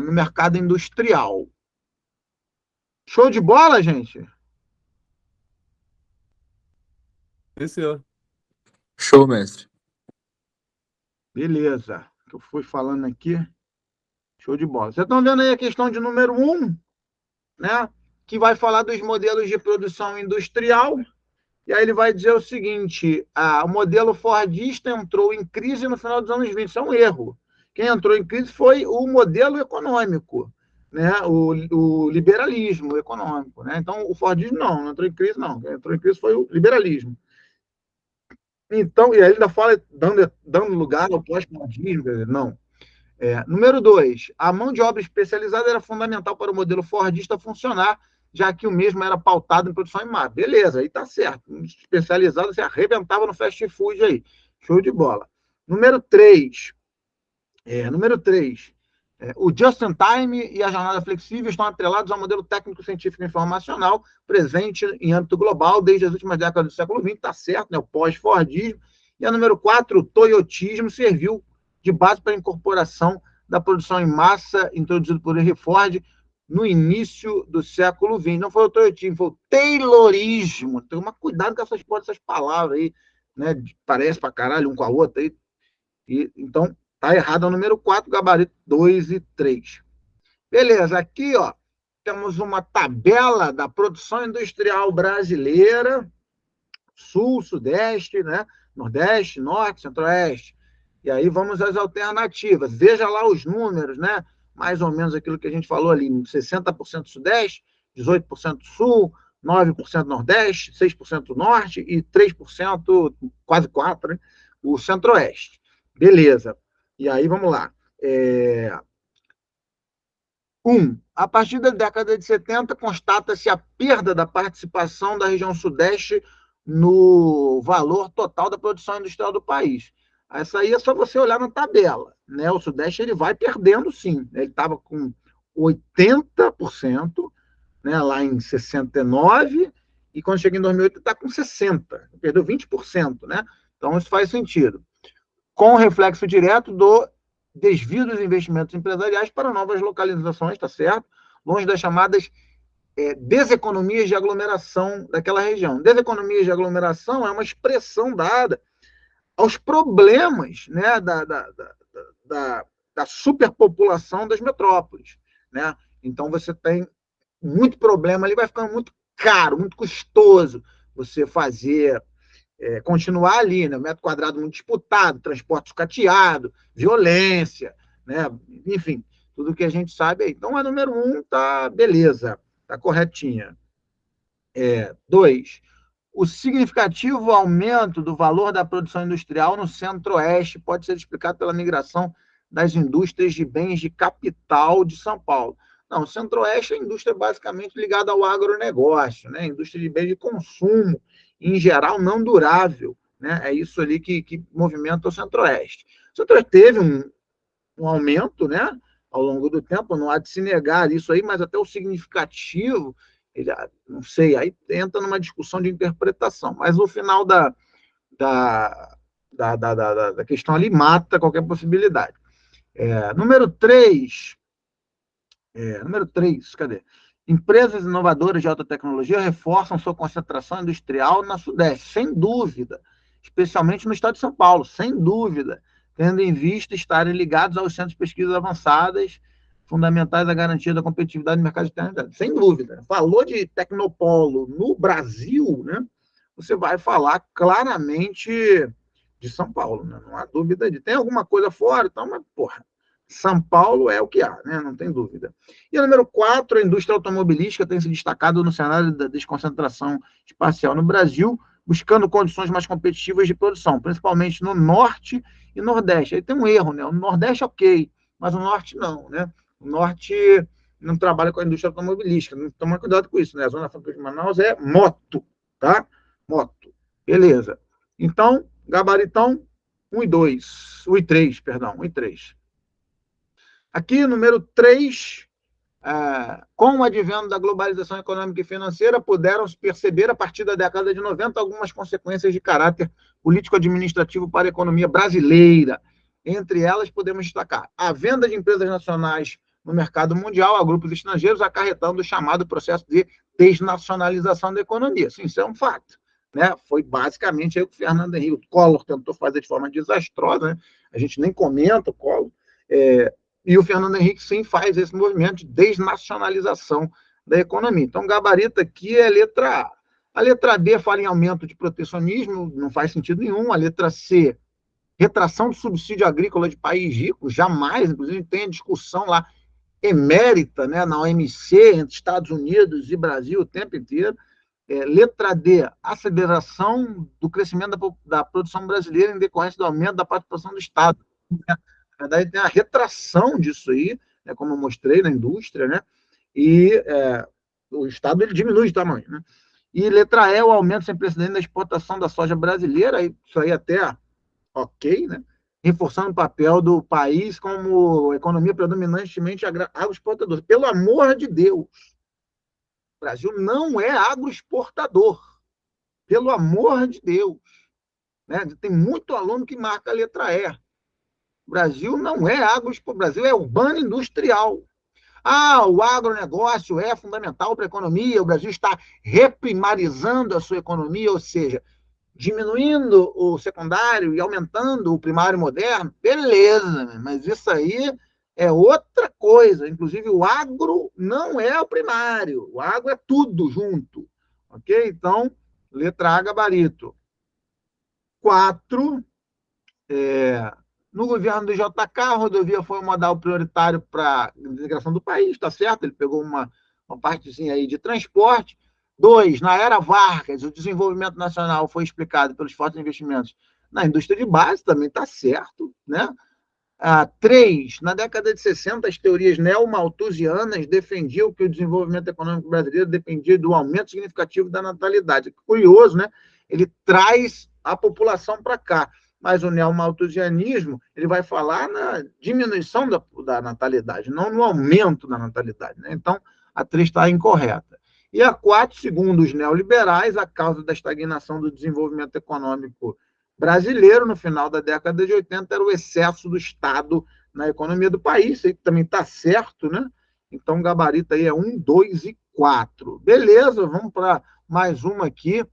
no mercado industrial. Show de bola, gente? Esse ó. Show, mestre. Beleza. Que eu fui falando aqui. Show de bola. Vocês estão vendo aí a questão de número 1, né? Que vai falar dos modelos de produção industrial. E aí ele vai dizer o seguinte: o modelo fordista entrou em crise no final dos anos 20. Isso é um erro. Quem entrou em crise foi o modelo econômico, né? O liberalismo econômico. Né? Então, o fordismo não entrou em crise, não. Quem entrou em crise foi o liberalismo. Então, e aí ele ainda fala dando lugar ao pós-fordismo, não. Número 2, a mão de obra especializada era fundamental para o modelo fordista funcionar, já que o mesmo era pautado em produção em massa. Beleza, aí tá certo. Especializado, você arrebentava no fast food aí. Show de bola. Número 3, o just-in-time e a jornada flexível estão atrelados ao modelo técnico-científico informacional presente em âmbito global desde as últimas décadas do século XX, está certo, né? O pós-fordismo. E a número 4, o toyotismo serviu de base para a incorporação da produção em massa introduzido por Henry Ford no início do século XX. Não foi o toyotismo, foi o taylorismo. Toma cuidado com essas palavras aí, né? Parece pra caralho um com a outra aí. Então, tá errado o número 4, gabarito 2 e 3. Beleza, aqui, ó, temos uma tabela da produção industrial brasileira, sul, sudeste, né? Nordeste, norte, centro-oeste. E aí vamos às alternativas. Veja lá os números, né? Mais ou menos aquilo que a gente falou ali, 60% sudeste, 18% sul, 9% nordeste, 6% norte e 3%, quase 4%, né? O centro-oeste. Beleza. E aí, vamos lá. A partir da década de 70, constata-se a perda da participação da região sudeste no valor total da produção industrial do país. Essa aí é só você olhar na tabela, né? O sudeste ele vai perdendo, sim. Ele estava com 80%, né, lá em 69, e quando chega em 2008 ele está com 60%. Perdeu 20%, né? Então, isso faz sentido. Com reflexo direto do desvio dos investimentos empresariais para novas localizações, está certo? Longe das chamadas deseconomias de aglomeração daquela região. Deseconomias de aglomeração é uma expressão dada aos problemas, né, da superpopulação das metrópoles, né? Então, você tem muito problema ali, vai ficando muito caro, muito custoso você fazer continuar ali, né? Metro quadrado muito disputado, transporte sucateado, violência, né? Enfim, tudo que a gente sabe aí. Então, a número 1 tá beleza, tá corretinha. 2, o significativo aumento do valor da produção industrial no centro-oeste pode ser explicado pela migração das indústrias de bens de capital de São Paulo. Não, o centro-oeste é a indústria basicamente ligada ao agronegócio, né? Indústria de bens de consumo, em geral não durável, né? É isso ali que movimenta o centro-oeste. O centro-oeste teve um aumento, né, ao longo do tempo, não há de se negar isso aí, mas até o significativo, ele, não sei, aí entra numa discussão de interpretação, mas o final da questão ali mata qualquer possibilidade. Número 3, cadê? Empresas inovadoras de alta tecnologia reforçam sua concentração industrial na Sudeste, sem dúvida, especialmente no estado de São Paulo, sem dúvida, tendo em vista estarem ligados aos centros de pesquisas avançadas, fundamentais à garantia da competitividade do mercado externo. Sem dúvida. Falou de tecnopolo no Brasil, né? Você vai falar claramente de São Paulo, né? Não há dúvida de. Tem alguma coisa fora, então, mas, porra, São Paulo é o que há, né? Não tem dúvida. E o número 4, a indústria automobilística tem se destacado no cenário da desconcentração espacial no Brasil, buscando condições mais competitivas de produção, principalmente no Norte e Nordeste. Aí tem um erro, né? O Nordeste ok, mas o Norte não, né? O Norte não trabalha com a indústria automobilística, não toma cuidado com isso, né? A Zona Franca de Manaus é moto, tá? Moto. Beleza. Então, gabaritão 1 e 2, 1 e 3, perdão, 1 e 3. Aqui, número 3, com o advento da globalização econômica e financeira, puderam-se perceber, a partir da década de 90, algumas consequências de caráter político-administrativo para a economia brasileira. Entre elas, podemos destacar a venda de empresas nacionais no mercado mundial a grupos estrangeiros, acarretando o chamado processo de desnacionalização da economia. Sim, isso é um fato. Né? Foi basicamente aí o que o Fernando Henrique, o Collor, tentou fazer de forma desastrosa, né? A gente nem comenta o Collor, e o Fernando Henrique, sim, faz esse movimento de desnacionalização da economia. Então, o gabarito aqui é a letra A. A letra B fala em aumento de protecionismo, não faz sentido nenhum. A letra C, retração do subsídio agrícola de país rico, jamais. Inclusive, tem a discussão lá emérita, né, na OMC, entre Estados Unidos e Brasil o tempo inteiro. Letra D, aceleração do crescimento da produção brasileira em decorrência do aumento da participação do Estado. Na verdade, tem a retração disso aí, né, como eu mostrei na indústria, né, e o Estado ele diminui de tamanho. Né, e letra E, o aumento sem precedente da exportação da soja brasileira, isso aí até ok, né, reforçando o papel do país como economia predominantemente agroexportadora. Pelo amor de Deus, o Brasil não é agroexportador. Pelo amor de Deus. Né? Tem muito aluno que marca a letra E. O Brasil não é agroexportador, o Brasil é urbano industrial. O agronegócio é fundamental para a economia, o Brasil está reprimarizando a sua economia, ou seja, diminuindo o secundário e aumentando o primário moderno. Beleza, mas isso aí é outra coisa. Inclusive, o agro não é o primário, o agro é tudo junto. Ok? Então, letra A, gabarito. 4, no governo do JK, a rodovia foi um modal prioritário para a integração do país, está certo? Ele pegou uma partezinha aí de transporte. 2, na era Vargas, o desenvolvimento nacional foi explicado pelos fortes investimentos na indústria de base, também está certo, né? 3, na década de 60, as teorias neomalthusianas defendiam que o desenvolvimento econômico brasileiro dependia do aumento significativo da natalidade. Curioso, né? Ele traz a população para cá, mas o neomalthusianismo ele vai falar na diminuição da natalidade, não no aumento da natalidade. Né? Então, a 3 está incorreta. E a 4, segundo os neoliberais, a causa da estagnação do desenvolvimento econômico brasileiro no final da década de 80 era o excesso do Estado na economia do país. Isso aí também está certo, né? Então, o gabarito aí é 1, 2 e 4. Beleza, vamos para mais uma aqui.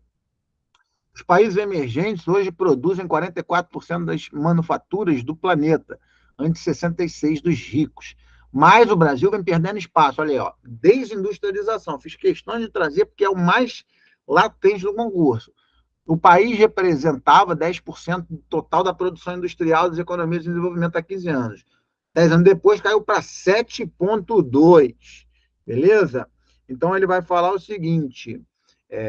Os países emergentes hoje produzem 44% das manufaturas do planeta, antes 66% dos ricos. Mas o Brasil vem perdendo espaço. Olha aí, ó, desindustrialização. Fiz questão de trazer porque é o mais latente do concurso. O país representava 10% do total da produção industrial das economias de desenvolvimento há 15 anos. 10 anos depois caiu para 7,2%. Beleza? Então, ele vai falar o seguinte...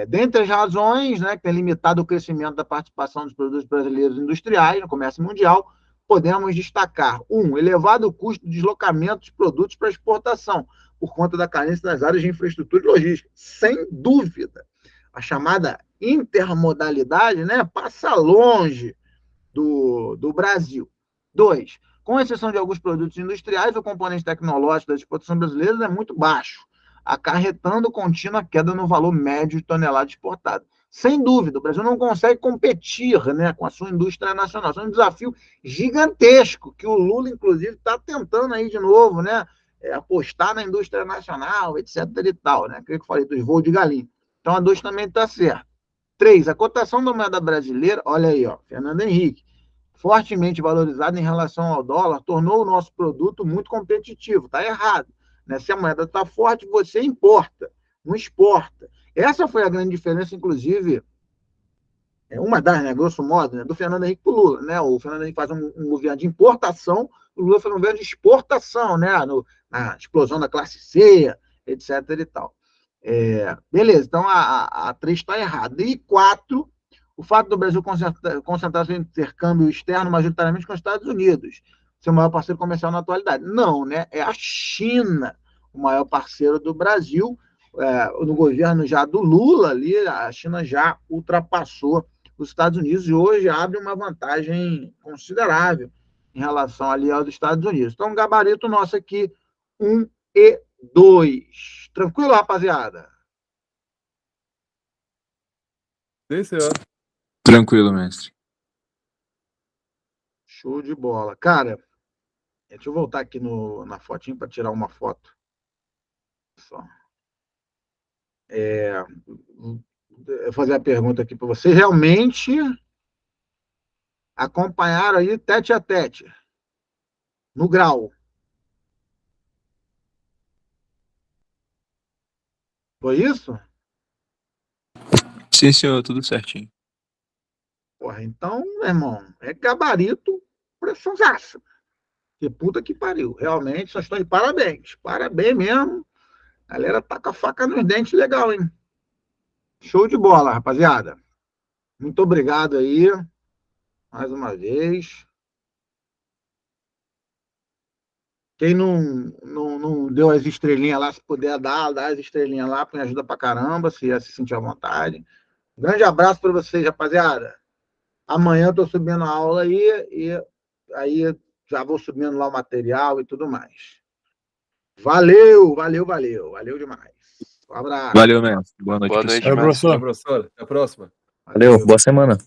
dentre as razões, né, que tem limitado o crescimento da participação dos produtos brasileiros industriais no comércio mundial, podemos destacar: 1, elevado custo de deslocamento dos produtos para exportação, por conta da carência nas áreas de infraestrutura e logística. Sem dúvida, a chamada intermodalidade, né, passa longe do Brasil. 2, com exceção de alguns produtos industriais, o componente tecnológico das exportações brasileiras é muito baixo, acarretando contínua queda no valor médio de tonelada exportada. Sem dúvida, o Brasil não consegue competir, né, com a sua indústria nacional. Isso é um desafio gigantesco, que o Lula, inclusive, está tentando aí de novo, né, apostar na indústria nacional, etc. e tal, né, que eu falei dos voos de galinha. Então, a 2 também está certa. 3, a cotação da moeda brasileira, olha aí, ó, Fernando Henrique, fortemente valorizada em relação ao dólar, tornou o nosso produto muito competitivo. Está errado. Né? Se a moeda está forte, você importa, não exporta. Essa foi a grande diferença, inclusive, uma das, né, grosso modo, né, do Fernando Henrique para o Lula. Né? O Fernando Henrique faz um governo de importação, o Lula faz um governo de exportação, né? Na explosão da classe C, etc. e tal. Beleza, então a 3 está errada. E 4, o fato do Brasil concentrar seu intercâmbio externo majoritariamente com os Estados Unidos, seu maior parceiro comercial na atualidade. Não, né? É a China o maior parceiro do Brasil. No governo já do Lula, ali, a China já ultrapassou os Estados Unidos e hoje abre uma vantagem considerável em relação ali aos Estados Unidos. Então, gabarito nosso aqui, 1 e 2. Tranquilo, rapaziada? Sim, senhor. Tranquilo, mestre. Show de bola. Cara, deixa eu voltar aqui na fotinho para tirar uma foto. Só. Eu vou fazer a pergunta aqui para vocês. Realmente acompanharam aí tete a tete, no grau? Foi isso? Sim, senhor, tudo certinho. Porra, então, meu irmão, é gabarito pressãozaço. Que puta que pariu. Realmente, só estão de parabéns. Parabéns mesmo. A galera tá com a faca nos dentes legal, hein? Show de bola, rapaziada. Muito obrigado aí, mais uma vez. Quem não deu as estrelinhas lá, se puder dá as estrelinhas lá, me ajuda pra caramba, se sentir à vontade. Grande abraço para vocês, rapaziada. Amanhã eu tô subindo a aula aí, e aí já vou subindo lá o material e tudo mais. Valeu, valeu, valeu. Valeu demais. Um abraço. Valeu, mestre. Boa noite Boa pra noite, você. mestre. Tchau, professor. Até a próxima. Valeu, boa semana.